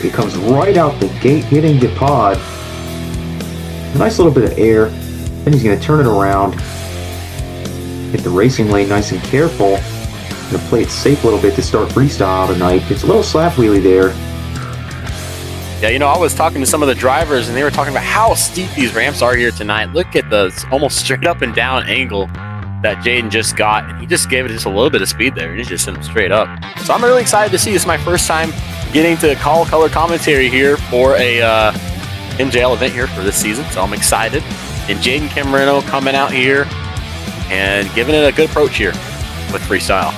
He comes right out the gate, hitting the pod. A nice little bit of air. Then he's going to turn it around. Hit the racing lane nice and careful. Going to play it safe a little bit to start freestyle tonight. It's a little slap wheelie there. Yeah, you know, I was talking to some of the drivers, and they were talking about how steep these ramps are here tonight. Look at the almost straight up and down angle that Jaden just got. And he just gave it just a little bit of speed there, and he just sent him straight up. So I'm really excited to see. This is my first time getting to call color commentary here for a MJL event here for this season, so I'm excited. And Jaden Camerino coming out here and giving it a good approach here with freestyle.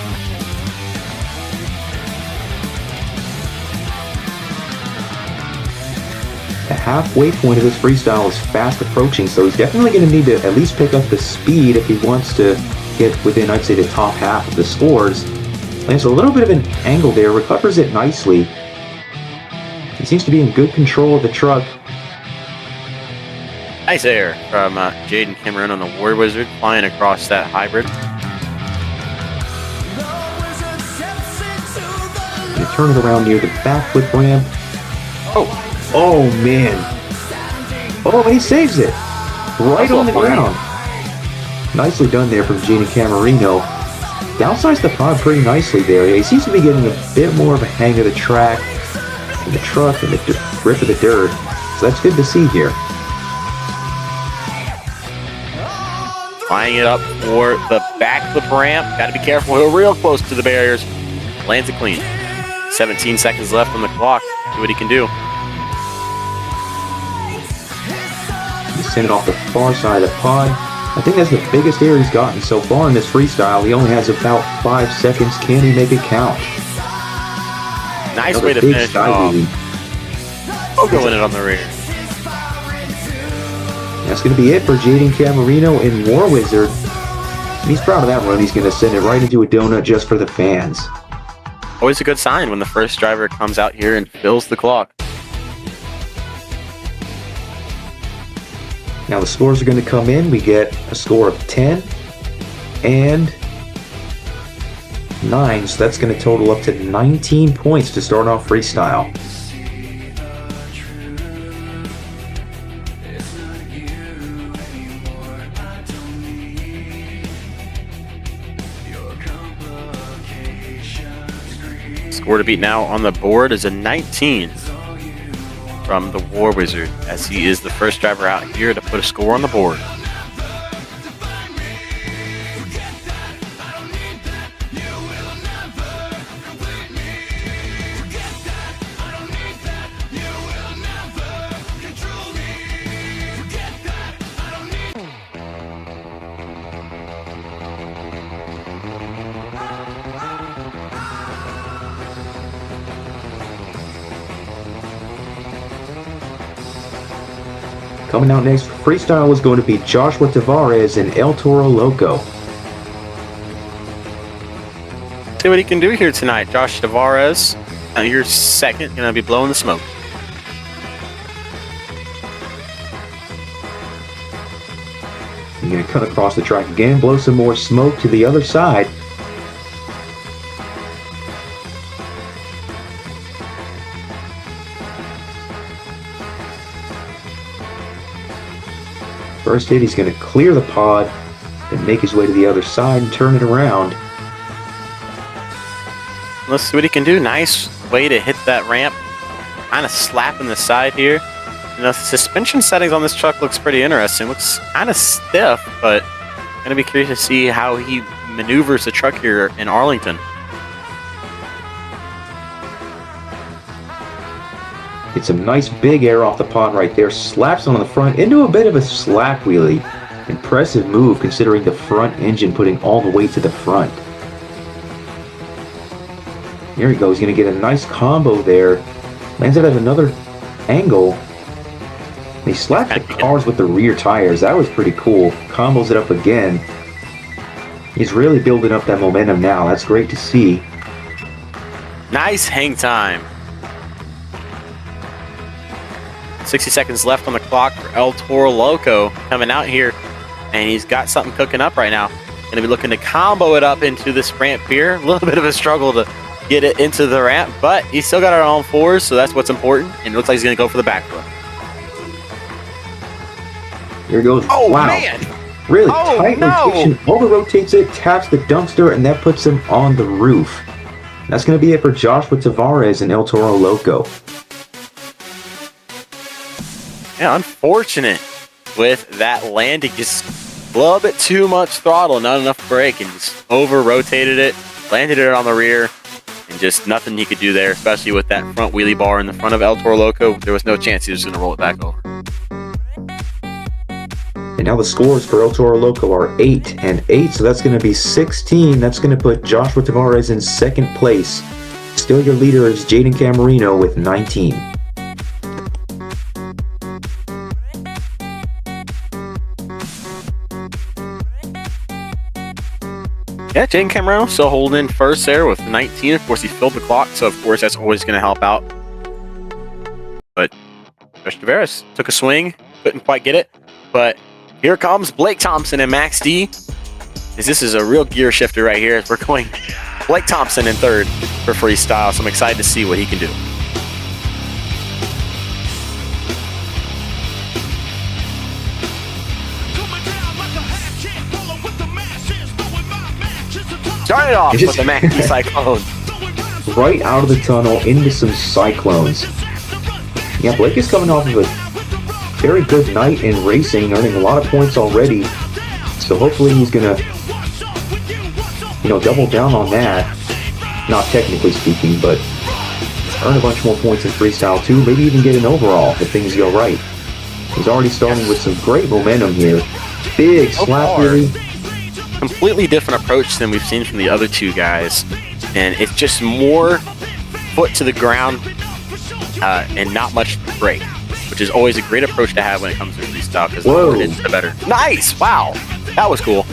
The halfway point of this freestyle is fast approaching, so he's definitely going to need to at least pick up the speed if he wants to get within, I'd say, the top half of the scores. Lands a little bit of an angle there, recovers it nicely. He seems to be in good control of the truck. Nice air from Jaden Cameron on the War Wizard, flying across that hybrid. You turn it around near the backflip ramp. Oh man. Oh, and he saves it. Right on the ground. Nicely done there from Jaden Camerino. Downsized the pod pretty nicely there. He seems to be getting a bit more of a hang of the track, and the truck, and the grip of the dirt. So that's good to see here. Flying it up for the backflip ramp. Got to be careful. We're real close to the barriers. Lands it clean. 17 seconds left on the clock. See what he can do. He sent it off the far side of the pod. I think that's the biggest air he's gotten so far in this freestyle. He only has about 5 seconds. Can he make it count? Nice Another way to big finish side off. wheelie. Going it on the rear. That's going to be it for Jaden Camerino in War Wizard. He's proud of that run. He's going to send it right into a donut just for the fans. Always a good sign when the first driver comes out here and fills the clock. Now the scores are going to come in. We get a score of 10 and 9. So that's going to total up to 19 points to start off freestyle. Score to beat now on the board is a 19 from the War Wizard, as he is the first driver out here to put a score on the board. Coming out next for freestyle is going to be Joshua Tavares and El Toro Loco. See what he can do here tonight. Josh Tavares, your second, going to be blowing the smoke. You're going to cut across the track again, blow some more smoke to the other side. First hit, he's going to clear the pod and make his way to the other side and turn it around. Let's see what he can do. Nice way to hit that ramp. Kind of slapping the side here. You know, the suspension settings on this truck looks pretty interesting. Looks kind of stiff, but gonna be curious to see how he maneuvers the truck here in Arlington. Gets some nice big air off the pod right there. Slaps on the front into a bit of a slap wheelie. Impressive move considering the front engine putting all the weight to the front. Here he goes. He's going to get a nice combo there. Lands it at another angle. He slapped the cars with the rear tires. That was pretty cool. Combos it up again. He's really building up that momentum now. That's great to see. Nice hang time. 60 seconds left on the clock for El Toro Loco coming out here. And he's got something cooking up right now. Going to be looking to combo it up into this ramp here. A little bit of a struggle to get it into the ramp, but he's still got it on fours, so that's what's important. And it looks like he's going to go for the back flip. Here goes. Oh, wow. Man. Really tight rotation. Over rotates it, taps the dumpster, and that puts him on the roof. That's going to be it for Joshua Tavares and El Toro Loco. Yeah, unfortunate with that landing. Just a little bit too much throttle, not enough brake, and just over rotated it, landed it on the rear, and just nothing he could do there, especially with that front wheelie bar in the front of El Toro Loco. There was no chance he was going to roll it back over. And now the scores for El Toro Loco are 8 and 8, so that's going to be 16. That's going to put Joshua Tavares in second place. Still your leader is Jaden Camarino with 19. Yeah, Jaden Camarino still holding first there with 19. Of course, he filled the clock, so of course that's always going to help out. But Josh Tavares took a swing, couldn't quite get it, but here comes Blake Thompson and Max D. This is a real gear shifter right here. We're going Blake Thompson in third for freestyle, so I'm excited to see what he can do. Started off with the Max D Cyclone. Right out of the tunnel into some Cyclones. Yeah, Blake is coming off of a very good night in racing, earning a lot of points already. So hopefully he's gonna, double down on that. Not technically speaking, but earn a bunch more points in freestyle too. Maybe even get an overall if things go right. He's already starting with some great momentum here. Big slap wheelie. Completely different approach than we've seen from the other two guys, and it's just more foot to the ground and not much brake, which is always a great approach to have when it comes to freestyle, because the more it is, the better. Nice! Wow! That was cool.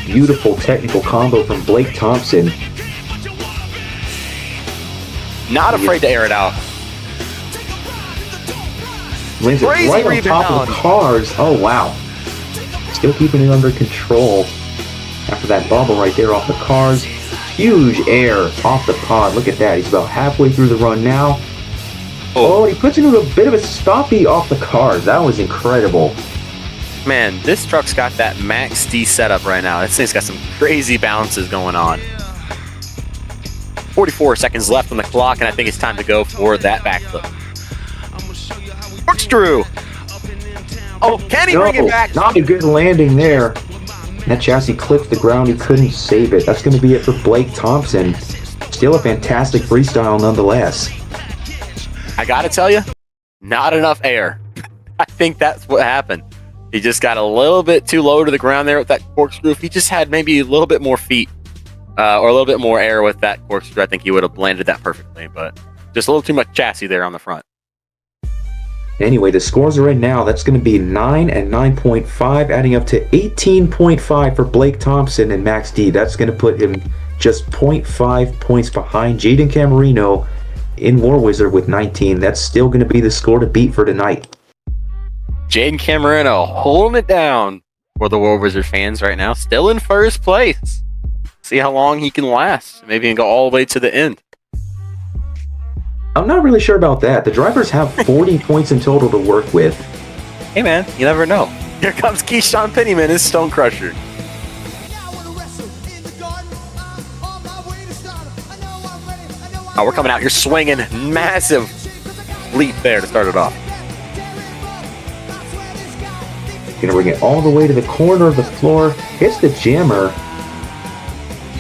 Beautiful technical combo from Blake Thompson. Not afraid to air it out. Lands it right on top of the cars. Oh, wow. Still keeping it under control. After that bubble right there off the cars. Huge air off the pod. Look at that. He's about halfway through the run now. Oh, he puts into a bit of a stoppie off the cars. That was incredible. Man, this truck's got that Max D setup right now. This thing's got some crazy bounces going on. 44 seconds left on the clock, and I think it's time to go for that backflip. Corkscrew! Oh, can he bring it back? Not a good landing there. That chassis clipped the ground. He couldn't save it. That's going to be it for Blake Thompson. Still a fantastic freestyle nonetheless. I got to tell you, not enough air. I think that's what happened. He just got a little bit too low to the ground there with that corkscrew. If he just had maybe a little bit more feet or a little bit more air with that corkscrew, I think he would have landed that perfectly. But just a little too much chassis there on the front. Anyway, the scores are in now. That's going to be 9 and 9.5, adding up to 18.5 for Blake Thompson and Max D. That's going to put him just 0.5 points behind Jaden Camarino in War Wizard with 19. That's still going to be the score to beat for tonight. Jaden Camarino holding it down for the War Wizard fans right now. Still in first place. See how long he can last. Maybe he can go all the way to the end. I'm not really sure about that. The drivers have 40 points in total to work with. Hey man, you never know. Here comes Keyshawn Pennyman, his Stone Crusher. Oh, we're coming out here swinging. Massive leap there to start it off. Gonna bring it all the way to the corner of the floor. Hits the jammer.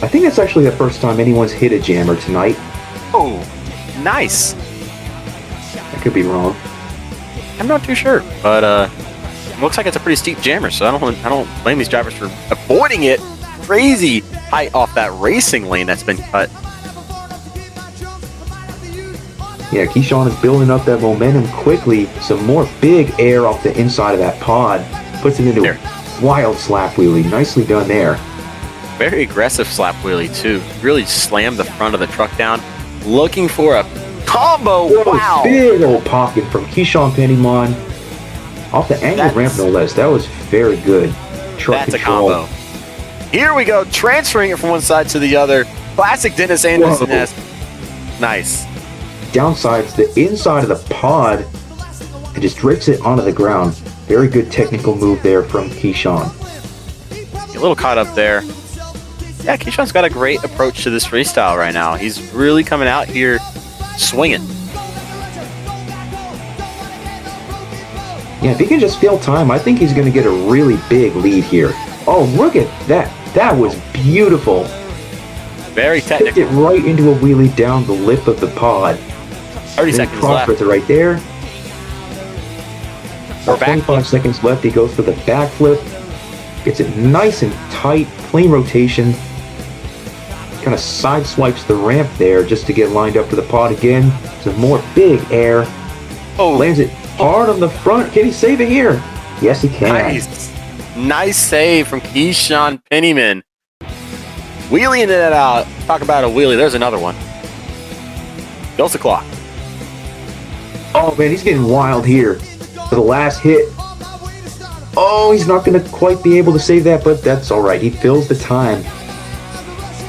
I think it's actually the first time anyone's hit a jammer tonight. Oh, nice. I could be wrong. I'm not too sure, but looks like it's a pretty steep jammer, so I don't blame these drivers for avoiding it. Crazy height off that racing lane that's been cut. Yeah, Keyshawn is building up that momentum quickly. Some more big air off the inside of that pod. Puts it into a wild slap wheelie. Nicely done there. Very aggressive slap wheelie, too. Really slammed the front of the truck down. Looking for a combo. Whoa, wow. Big old pocket from Keyshawn Pennyman. Off the angle ramp, no less. That was very good. Truck That's control. a combo. Here we go. Transferring it from one side to the other. Classic Dennis Anderson-esque. Nice. Downsides the inside of the pod and just drifts it onto the ground. Very good technical move there from Keyshawn. A little caught up there. Yeah, Keyshawn's got a great approach to this freestyle right now. He's really coming out here swinging. Yeah, if he can just fill time, I think he's going to get a really big lead here. Oh, look at that. That was beautiful. Very Tipped technical. it right into a wheelie down the lip of the pod. 30 seconds cross left. with it right there. Or About 25 backflip. seconds left. He goes for the backflip. Gets it nice and tight. Clean rotation. Kind of side swipes the ramp there just to get lined up for the pod again. Some more big air. Oh, Lands it hard on the front. Can he save it here? Yes, he can. nice. Nice save from Keyshawn Pennyman. Wheeling it out. Talk about a wheelie. There's another one. Goes the clock. Oh, man, he's getting wild here for the last hit. Oh, he's not going to quite be able to save that, but that's all right. He fills the time.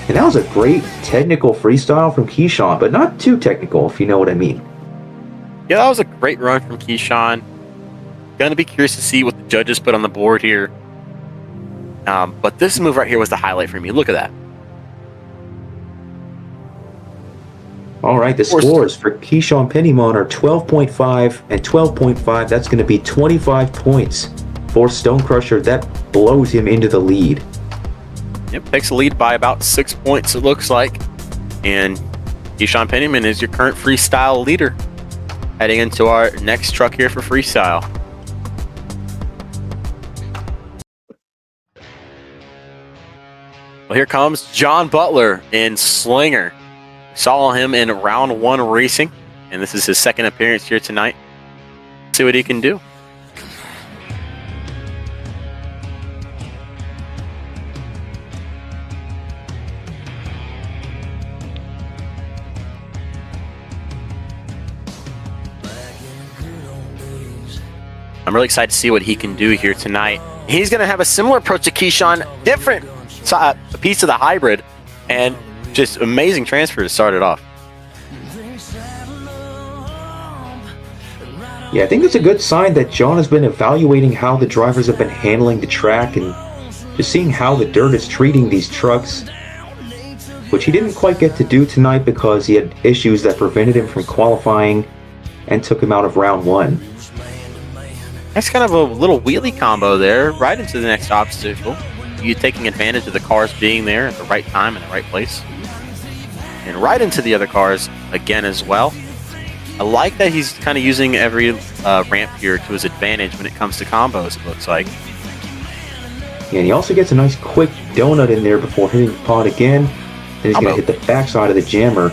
And that was a great technical freestyle from Keyshawn, but not too technical, if you know what I mean. Yeah, that was a great run from Keyshawn. Gonna be curious to see what the judges put on the board here. But this move right here was the highlight for me. Look at that. All right, the scores for Keyshawn Pennyman are 12.5 and 12.5. That's going to be 25 points for Stone Crusher. That blows him into the lead. Yep, takes the lead by about 6 points, it looks like. And Keyshawn Pennyman is your current freestyle leader. Heading into our next truck here for freestyle. Well, here comes John Butler in Slinger. Saw him in round 1 racing, and this is his second appearance here tonight. See what he can do. I'm really excited to see what he can do here tonight. He's going to have a similar approach to Keyshawn, different piece of the hybrid, and just amazing transfer to start it off. Yeah, I think it's a good sign that John has been evaluating how the drivers have been handling the track and just seeing how the dirt is treating these trucks, which he didn't quite get to do tonight because he had issues that prevented him from qualifying and took him out of round 1. That's kind of a little wheelie combo there, right into the next obstacle. You taking advantage of the cars being there at the right time in the right place. And right into the other cars again as well. I like that he's kind of using every ramp here to his advantage when it comes to combos, it looks like. Yeah, and he also gets a nice quick donut in there before hitting the pod again. Then he's going to hit the backside of the jammer.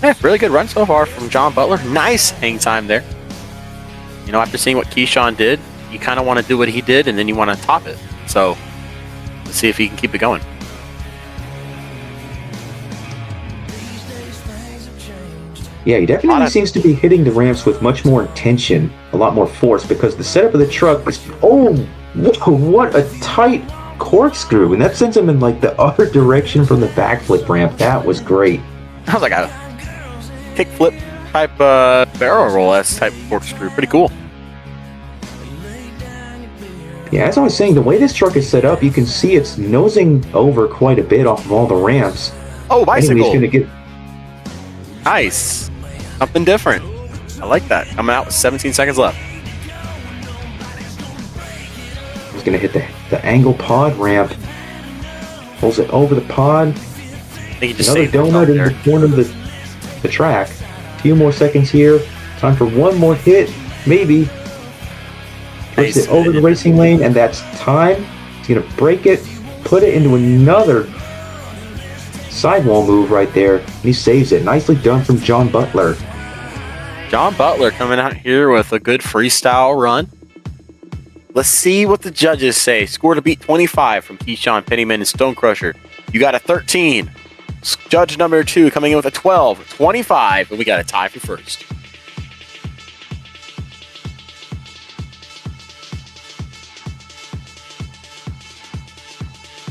Yeah, really good run so far from John Butler. Nice hang time there. You know, after seeing what Keyshawn did, you kind of want to do what he did, and then you want to top it. So, let's see if he can keep it going. Yeah, he definitely seems to be hitting the ramps with much more intention, a lot more force, because the setup of the truck is... Oh, whoa, what a tight corkscrew, and that sends him in like the other direction from the backflip ramp. That was great. That was like a kickflip type barrel roll S type corkscrew. Pretty cool. Yeah, as I was saying, the way this truck is set up, you can see it's nosing over quite a bit off of all the ramps. Oh, bicycle. Anyway, he's gonna get... Nice. Something different. I like that. Coming out with 17 seconds left. He's gonna hit the angle pod ramp. Pulls it over the pod. I think he just Another saved himself donut in there. the corner of the track. A few more seconds here. Time for one more hit, maybe. Puts Nice. it over the racing lane, and that's time. He's gonna break it, put it into another sidewall move right there, and he saves it. Nicely done from John Butler. John Butler coming out here with a good freestyle run. Let's see what the judges say. Score to beat 25 from Keyshawn Pennyman and Stone Crusher. You got a 13. Judge number 2 coming in with a 12, 25, and we got a tie for first.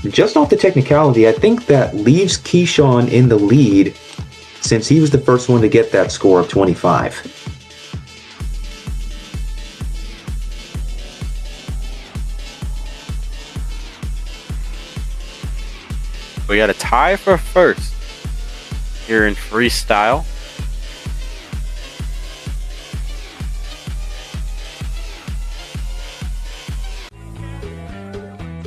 Just off the technicality, I think that leaves Keyshawn in the lead since he was the first one to get that score of 25. We got a tie for first here in freestyle.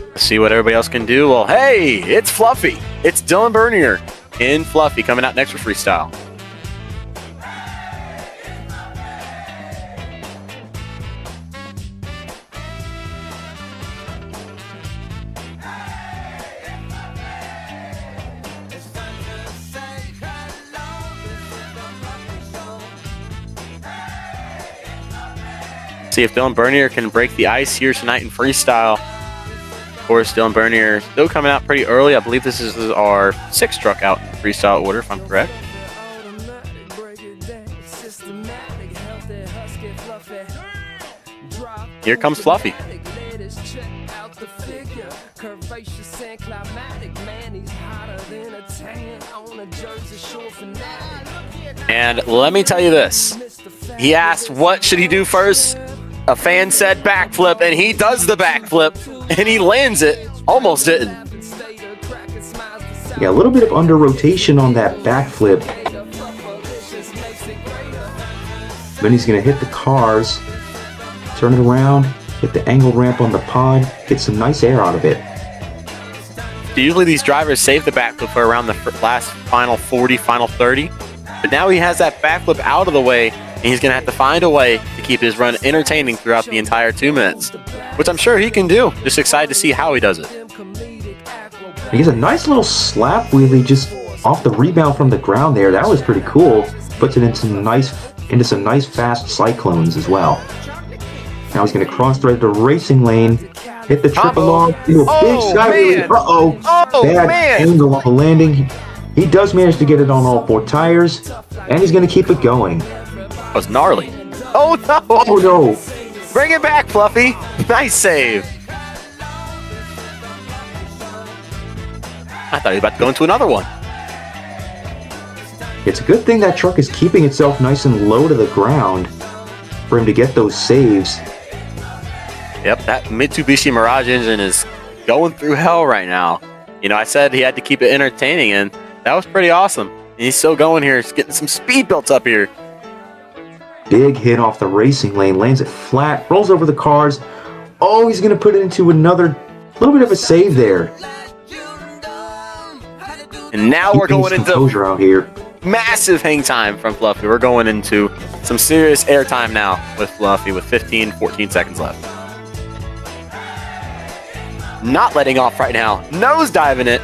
Let's see what everybody else can do. Well, hey, it's Fluffy. It's Dylan Bernier in Fluffy coming out next for freestyle. See if Dylan Bernier can break the ice here tonight in freestyle. Of course, Dylan Bernier still coming out pretty early. I believe this is our 6th truck out in freestyle order, if I'm correct. Here comes Fluffy. And let me tell you this. He asked what should he do first. A fan said backflip, and he does the backflip, and he lands it. Almost didn't. Yeah, a little bit of under rotation on that backflip. Then he's going to hit the cars, turn it around, hit the angled ramp on the pod, get some nice air out of it. Usually these drivers save the backflip for around the last final 40, final 30. But now he has that backflip out of the way, and he's going to have to find a way to keep his run entertaining throughout the entire 2 minutes, which I'm sure he can do. Just excited to see how he does it. He gets a nice little slap wheelie just off the rebound from the ground there. That was pretty cool. Puts it into some nice fast cyclones as well. Now he's going to cross thread the racing lane, hit the triple log, do a big sky wheelie. Bad angle on the landing. He does manage to get it on all 4 tires, and he's going to keep it going. That was gnarly. Oh no! Oh no! Bring it back, Fluffy. Nice save. I thought he was about to go into another one. It's a good thing that truck is keeping itself nice and low to the ground for him to get those saves. Yep, that Mitsubishi Mirage engine is going through hell right now. You know, I said he had to keep it entertaining, and that was pretty awesome. And he's still going here. He's getting some speed built up here. Big hit off the racing lane, lands it flat, rolls over the cars. Oh, he's going to put it into another little bit of a save there. And now we're going into composure out here. Massive hang time from Fluffy. We're going into some serious air time now with Fluffy with 14 seconds left. Not letting off right now. Nose diving it.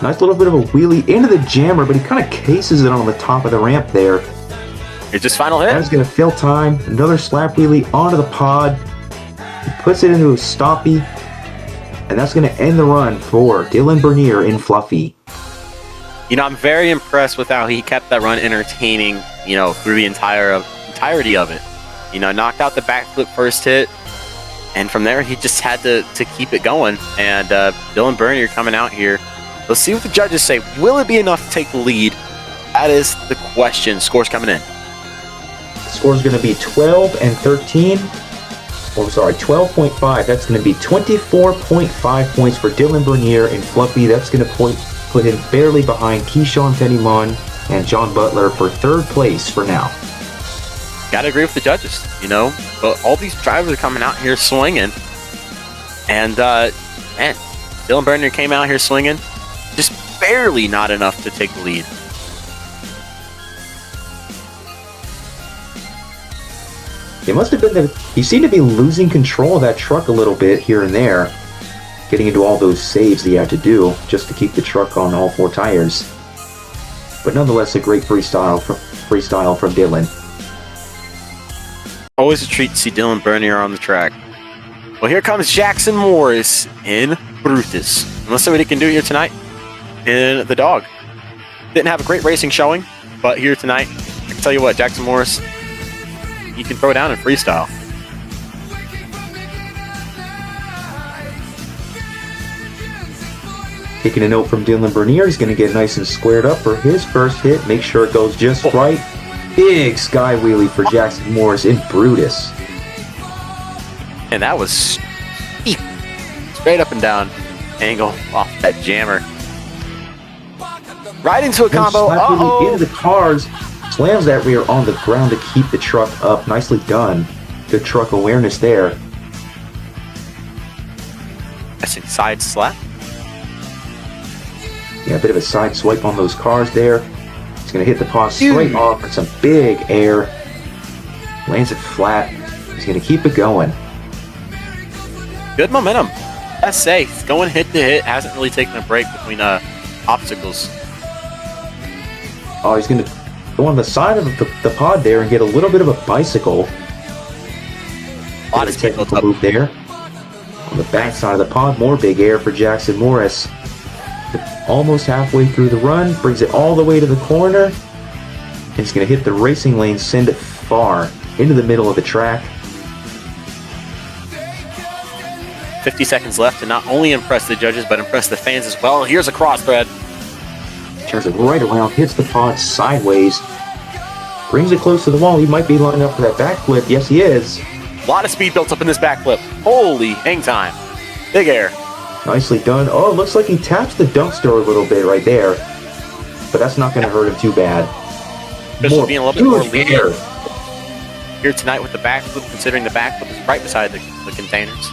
Nice little bit of a wheelie into the jammer, but he kind of cases it on the top of the ramp there. Here's his final hit. That's going to fill time. Another slap wheelie onto the pod. He puts it into a stoppie. And that's going to end the run for Dylan Bernier in Fluffy. You know, I'm very impressed with how he kept that run entertaining, you know, through the entirety of it. You know, knocked out the backflip first hit. And from there, he just had to keep it going. And Dylan Bernier coming out here. Let's see what the judges say. Will it be enough to take the lead? That is the question. Scores coming in. The score's going to be 12 and 13. Oh, sorry, 12.5. That's going to be 24.5 points for Dylan Bernier and Fluffy. That's going to put him barely behind Keyshawn Fenimon and John Butler for third place for now. Gotta agree with the judges, you know. But all these drivers are coming out here swinging. And, man, Dylan Bernier came out here swinging. Just barely not enough to take the lead. It must have been that he seemed to be losing control of that truck a little bit here and there, getting into all those saves that he had to do just to keep the truck on all four tires. But nonetheless, a great freestyle from Dylan. Always a treat to see Dylan Bernier on the track. Well, here comes Jackson Morris in Brutus. And let's see what he can do here tonight in the dog. Didn't have a great racing showing, but here tonight, I can tell you what, Jackson Morris, he can throw down in freestyle. Taking a note from Dylan Bernier, he's going to get nice and squared up for his first hit. Make sure it goes just right. Big sky wheelie for Jackson Morris in Brutus. And that was steep. Straight up and down angle off that jammer. Right into a combo. Uh-oh. Into the cars. Slams that rear on the ground to keep the truck up. Nicely done. Good truck awareness there. That's a side slap. Yeah, a bit of a side swipe on those cars there. He's going to hit the paw straight off with some big air. Lands it flat. He's going to keep it going. Good momentum. That's safe. Going hit to hit. Hasn't really taken a break between obstacles. Oh, he's going to go on the side of the pod there and get a little bit of a bicycle. A lot of technical move there. On the back side of the pod, more big air for Jackson Morris. Almost halfway through the run, brings it all the way to the corner. And he's going to hit the racing lane, send it far into the middle of the track. 50 seconds left to not only impress the judges, but impress the fans as well. Here's a cross thread. Turns it right around, hits the pod sideways. Brings it close to the wall. He might be lining up for that backflip. Yes, he is. A lot of speed built up in this backflip. Holy hang time. Big air. Nicely done. Oh, it looks like he taps the dumpster a little bit right there. But that's not going to hurt him too bad. Just being a little bit more lenient here tonight with the backflip, considering the backflip is right beside the containers.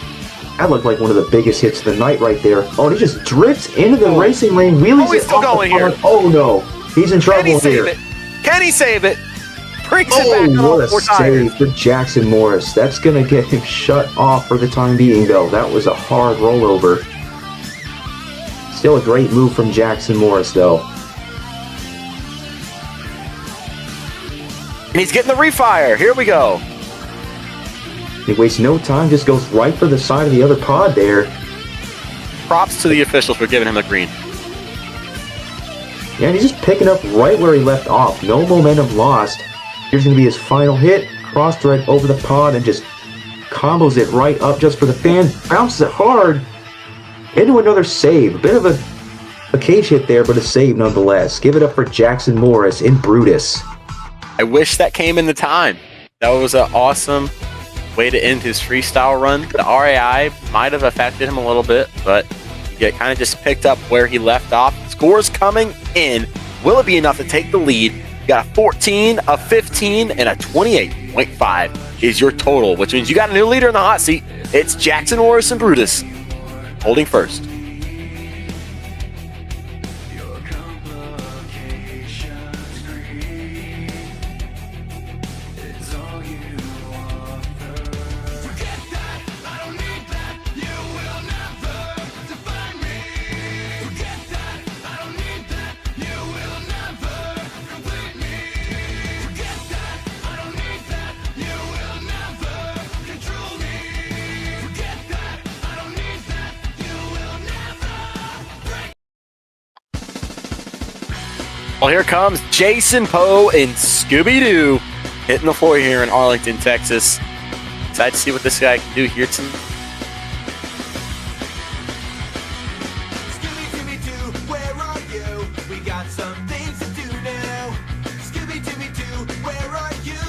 That looked like one of the biggest hits of the night right there. Oh, he just drifts into the racing lane, wheelies he's still going here. Oh, no. He's in trouble here. Can he save it? Can he save it? Brings it back what on a four save tires. for Jackson Morris. That's going to get him shut off for the time being, though. That was a hard rollover. Still a great move from Jackson Morris, though. And he's getting the refire. Here we go. He wastes no time, just goes right for the side of the other pod there. Props to the officials for giving him the green. Yeah, and he's just picking up right where he left off. No momentum lost. Here's going to be his final hit. Cross thread over the pod and just combos it right up just for the fan. Bounces it hard into another save. A bit of a cage hit there, but a save nonetheless. Give it up for Jackson Morris in Brutus. I wish that came in the time. That was an awesome way to end his freestyle run. The RAI might have affected him a little bit, but yeah, kind of just picked up where he left off. Scores coming in. Will it be enough to take the lead? You got a 14, a 15, and a 28.5 is your total, which means you got a new leader in the hot seat. It's Jackson Morris and Brutus holding first. Well, here comes Jason Poe and Scooby-Doo hitting the floor here in Arlington, Texas. Excited to see what this guy can do here tonight. Scooby-Dooby-Doo, where are you? We got some things to do now. Scooby-Dooby-Doo, where are you?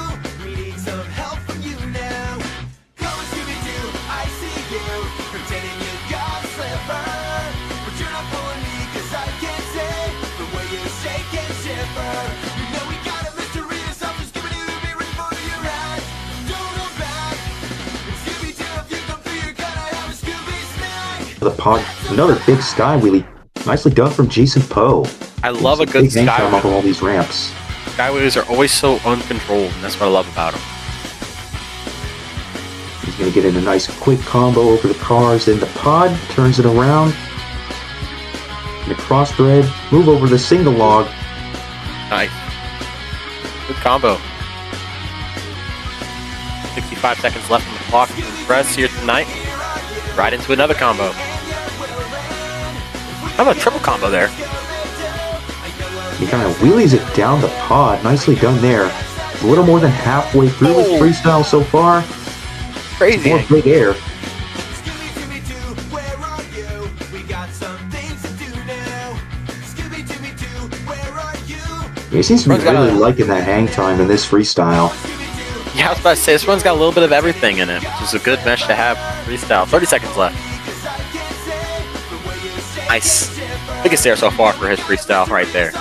We need some help from you now. Come on, Scooby-Doo, I see you. Pretending you got a slipper. But you're not fooling me, 'cause I can't say the way you shake and shiver. You know we got a mystery or something. Scooby-Doo, be ready for your eyes. Don't hold back. Scooby-Doo, if you come through, you're gonna have a Scooby snack. The pod, another big sky wheelie. Nicely done from Jason Poe. I love a good Big hang time sky off of all these ramps. Skyways are always so uncontrolled, and that's what I love about them. He's going to get in a nice quick combo over the cars. Then the pod turns it around. And the cross thread. Move over the single log. Nice. Good combo. 65 seconds left on the clock to impress here tonight. Right into another combo. How about a triple combo there? He kind of wheelies it down the pod. Nicely done there. A little more than halfway through his freestyle so far. Crazy. More big air. Scooby-Dooby-Doo, where are you? We got some things to do now. Scooby-Dooby-Doo, where are you? He seems to be One's got really a- liking that hang time in this freestyle. Yeah, I was about to say, this one's got a little bit of everything in it, which is a good mesh to have freestyle. 30 seconds left. Nice. Biggest air so far for his freestyle right there.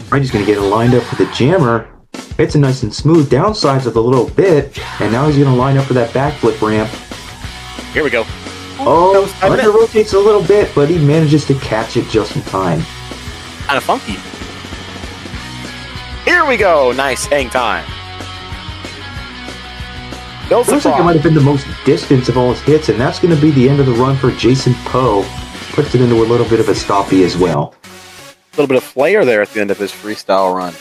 Right, he's going to get it lined up for the jammer. Hits it nice and smooth. Downsides with a little bit. And now he's going to line up for that backflip ramp. Here we go. Oh, under rotates a little bit, but he manages to catch it just in time. Kind of funky. Here we go. Nice hang time. Goes the Looks like it frog. might have been the most distance of all his hits, and that's going to be the end of the run for Jason Poe. Puts it into a little bit of a stoppie as well. A little bit of flair there at the end of his freestyle run.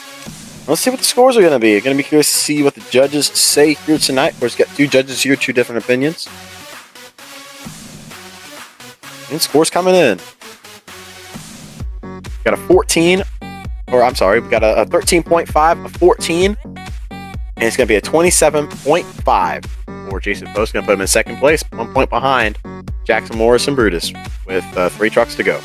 Let's see what the scores are going to be. Going to be curious to see what the judges say here tonight. Of course, got two judges here, two different opinions. And scores coming in. Got a 14, or I'm sorry, we got a 13.5, a 14, and it's going to be a 27.5. Or Jason Poe's going to put him in second place, 1 point behind Jackson Morris and Brutus, with 3 trucks to go.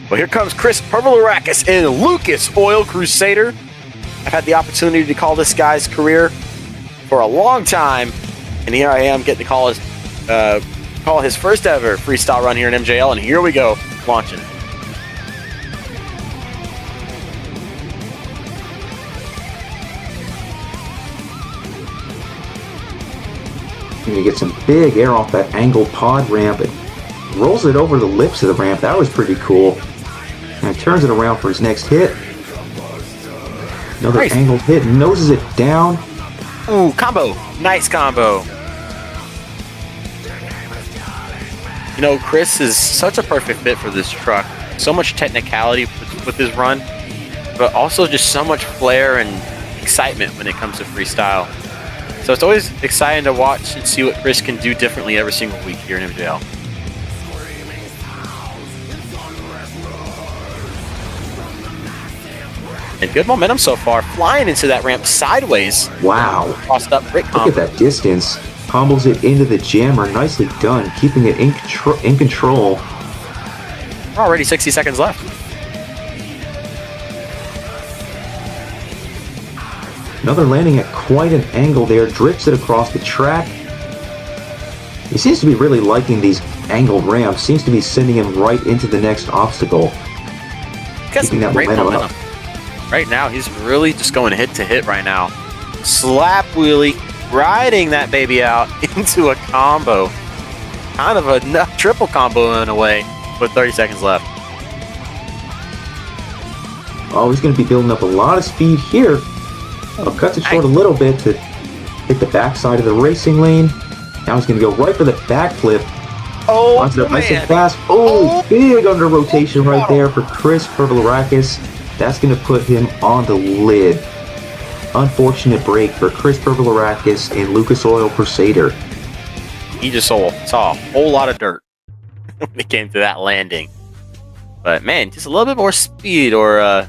Well, here comes Chris Pervolarakis and Lucas Oil Crusader. I've had the opportunity to call this guy's career for a long time, and here I am getting to call his first ever freestyle run here in MJL, and here we go, launching it. And you get some big air off that angled pod ramp. It rolls it over the lips of the ramp. That was pretty cool. And turns it around for his next hit. Another Nice. angled hit, noses it down. Ooh, combo. Nice combo. You know, Chris is such a perfect fit for this truck. So much technicality with his run, but also just so much flair and excitement when it comes to freestyle. So it's always exciting to watch and see what Chris can do differently every single week here in MJL. And good momentum so far, flying into that ramp sideways. Wow. Crossed up, great Look combo. at that distance. Combos it into the jammer. Nicely done. Keeping it in control. Already 60 seconds left. Another landing at quite an angle there. Drifts it across the track. He seems to be really liking these angled ramps. Seems to be sending him right into the next obstacle. Got some Keeping that great momentum momentum. Right now, he's really just going hit to hit right now. Slap wheelie, riding that baby out into a combo. Kind of a triple combo in a way, with 30 seconds left. Oh, he's going to be building up a lot of speed here. Oh, cuts it short a little bit to hit the backside of the racing lane. Now he's going to go right for the backflip. Oh, Onto the nice and man. fast. Oh, big under rotation right there for Chris Pervolarakis. That's going to put him on the lid. Unfortunate break for Chris Pervolarakis and Lucas Oil Crusader. He just saw a whole lot of dirt when it came to that landing. But man, just a little bit more speed or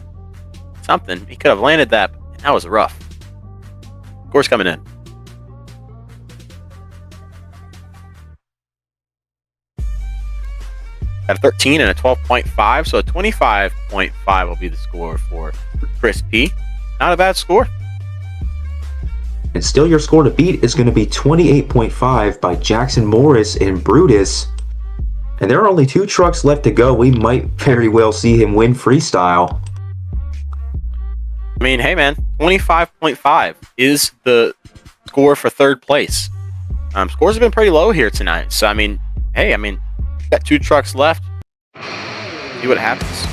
something. He could have landed that. That was rough. Course coming in. Got a 13 and a 12.5, so a 25.5 will be the score for Chris P. Not a bad score. And still your score to beat is going to be 28.5 by Jackson Morris and Brutus. And there are only 2 trucks left to go. We might very well see him win freestyle. I mean, hey man, 25.5 is the score for third place. Scores have been pretty low here tonight. So, I mean, hey, got 2 trucks left. See what happens.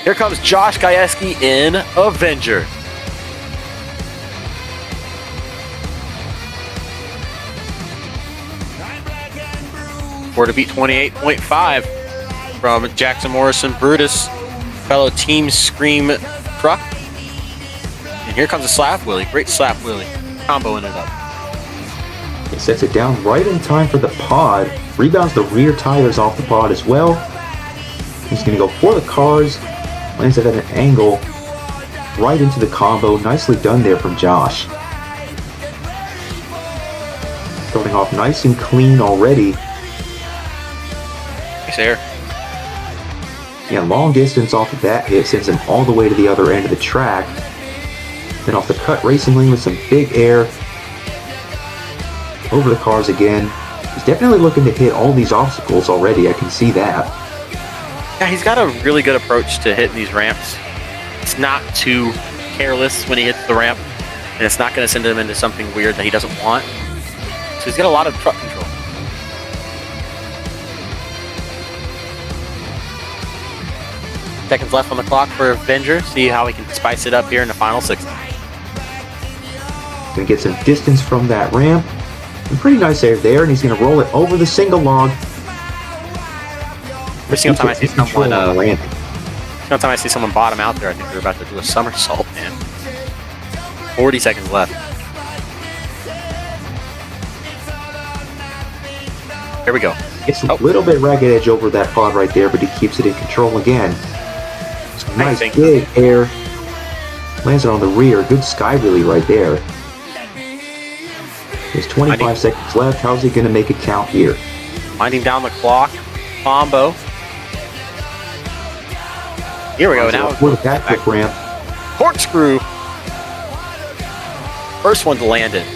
Here comes Josh Gajewski in Avenger. Score to beat 28.5 from Jackson Morrison Brutus, fellow Team Scream truck. And here comes a slap wheelie. Great slap wheelie. Comboing it up. He sets it down right in time for the pod. Rebounds the rear tires off the pod as well. He's going to go for the cars. Lands it at an angle. Right into the combo. Nicely done there from Josh. Starting off nice and clean already. Nice air. Yeah, long distance off of that hit sends him all the way to the other end of the track. Then off the cut racing lane with some big air. Over the cars again. He's definitely looking to hit all these obstacles already. I can see that. Yeah, he's got a really good approach to hitting these ramps. It's not too careless when he hits the ramp, and it's not going to send him into something weird that he doesn't want. So he's got a lot of truck control. Seconds left on the clock for Avenger. See how he can spice it up here in the final 60. Gonna get some distance from that ramp. And pretty nice air there, and he's gonna roll it over the single log. Every single time I see someone, landing. every time I see someone bottom out there, I think they're about to do a somersault, man. 40 seconds left. Here we go. It's a little bit ragged edge over that pod right there, but he keeps it in control again. Some nice big air. Lands it on the rear. Good sky wheelie right there. There's 25 seconds left. How's he going to make it count here? Winding down the clock. Combo. Here we go. Now for the backflip ramp. Corkscrew. First one to land it.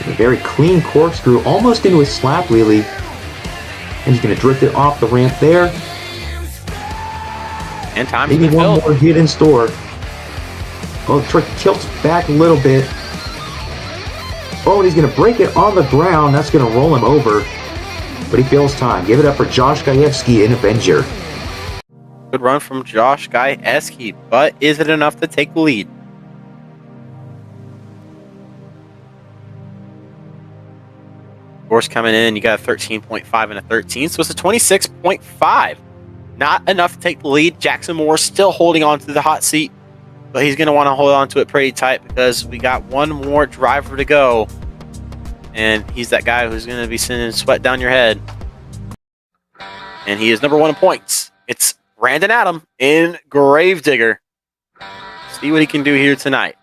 A very clean corkscrew, almost into a slap wheelie. And he's going to drift it off the ramp there. And time Maybe one more hit in store. Oh, the truck tilts back a little bit. Oh, and he's going to break it on the ground. That's going to roll him over. But he fills time. Give it up for Josh Gajewski in Avenger. Good run from Josh Gajewski, but is it enough to take the lead? Course coming in, you got a 13.5 and a 13, so it's a 26.5. Not enough to take the lead. Jackson Moore still holding on to the hot seat, but he's going to want to hold on to it pretty tight because we got one more driver to go, and he's that guy who's going to be sending sweat down your head. And he is number 1 in points. It's Brandon Adam in Gravedigger. See what he can do here tonight.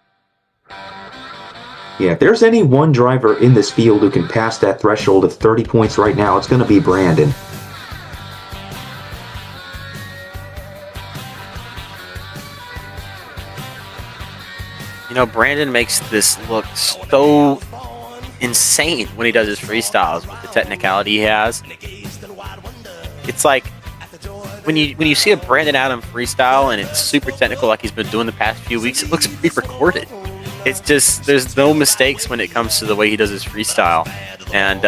Yeah, if there's any one driver in this field who can pass that threshold of 30 points right now, it's going to be Brandon. You know, Brandon makes this look so insane when he does his freestyles with the technicality he has. It's like when you see a Brandon Adam freestyle and it's super technical like he's been doing the past few weeks, it looks pre-recorded. It's just, there's no mistakes when it comes to the way he does his freestyle. And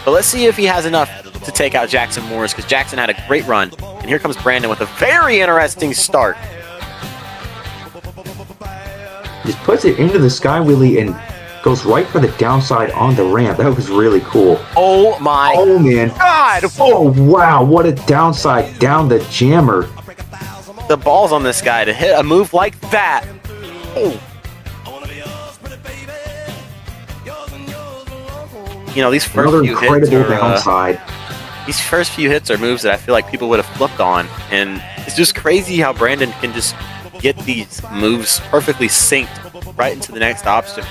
but let's see if he has enough to take out Jackson Morris because Jackson had a great run. And here comes Brandon with a very interesting start. Just puts it into the sky wheelie and goes right for the downside on the ramp. That was really cool. Oh my man. God. Oh wow, what a downside down the jammer. The balls on this guy to hit a move like that. Oh. You know, these first Another few incredible hits are, downside. these first few hits are moves that I feel like people would have flipped on, and it's just crazy how Brandon can just get these moves perfectly synced right into the next obstacle.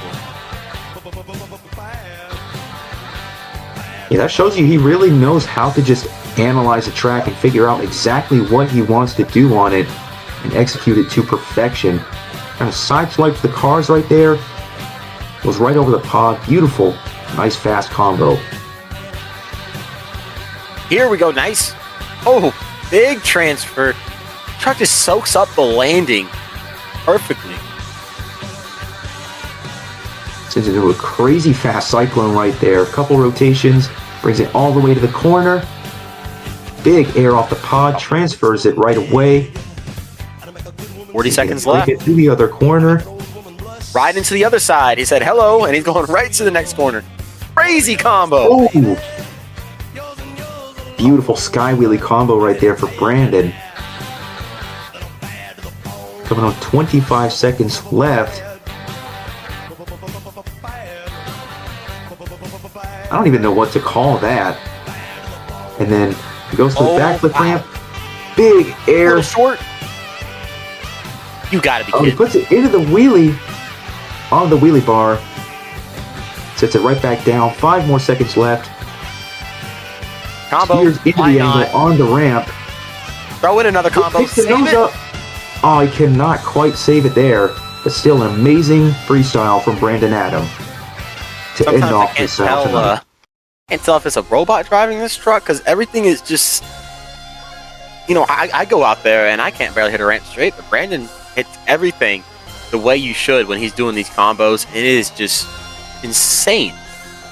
Yeah, that shows you he really knows how to just analyze a track and figure out exactly what he wants to do on it and execute it to perfection. Kind of sideswipes the cars right there. Goes right over the pod. Beautiful. Nice fast combo. Here we go, nice. Oh, big transfer. Truck just soaks up the landing perfectly. Sends it into a crazy fast cyclone right there. A couple rotations. Brings it all the way to the corner. Big air off the pod. Transfers it right away. 40 seconds left. It to the other corner. Right into the other side. He said hello, and he's going right to the next corner. Crazy combo. Ooh. Beautiful sky wheelie combo right there for Brandon. Coming on 25 seconds left. I don't even know what to call that. And then he goes to the backflip ramp. Big air. A little short. You gotta be Oh, he kidding. puts it into the wheelie. On the wheelie bar. Sets it right back down. 5 more seconds left. Combo. Steers into Why the not? angle on the ramp. Throw in another combo. Picks the Save nose it. up. Oh, he cannot quite save it there. But still an amazing freestyle from Brandon Adam to Sometimes end I off can't this tell. tonight. Can't tell if it's a robot driving this truck because everything is just. You know, I go out there and I can't barely hit a ramp straight, but Brandon hits everything the way you should when he's doing these combos. It is just insane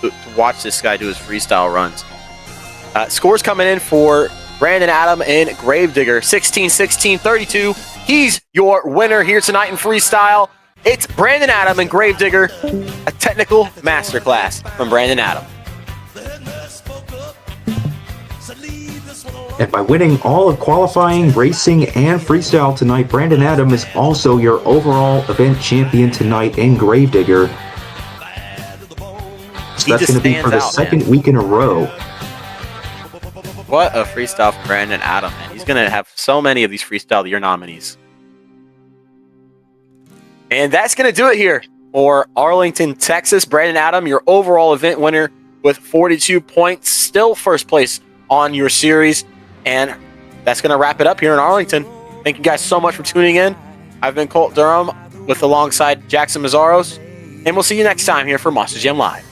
to watch this guy do his freestyle runs. Scores coming in for Brandon Adam and Gravedigger, 16-16-32. He's your winner here tonight in freestyle. It's Brandon Adam and Gravedigger, a technical masterclass from Brandon Adam. And by winning all of qualifying, racing, and freestyle tonight, Brandon Adam is also your overall event champion tonight in Gravedigger. So that's going to be for the second week in a row. What a freestyle for Brandon Adam, man. He's going to have so many of these Freestyle of the Year nominees. And that's going to do it here for Arlington, Texas. Brandon Adam, your overall event winner with 42 points. Still first place on your series. And that's going to wrap it up here in Arlington. Thank you guys so much for tuning in. I've been Colt Durham with alongside Jackson Mazzaros. And we'll see you next time here for Monster Jam Live.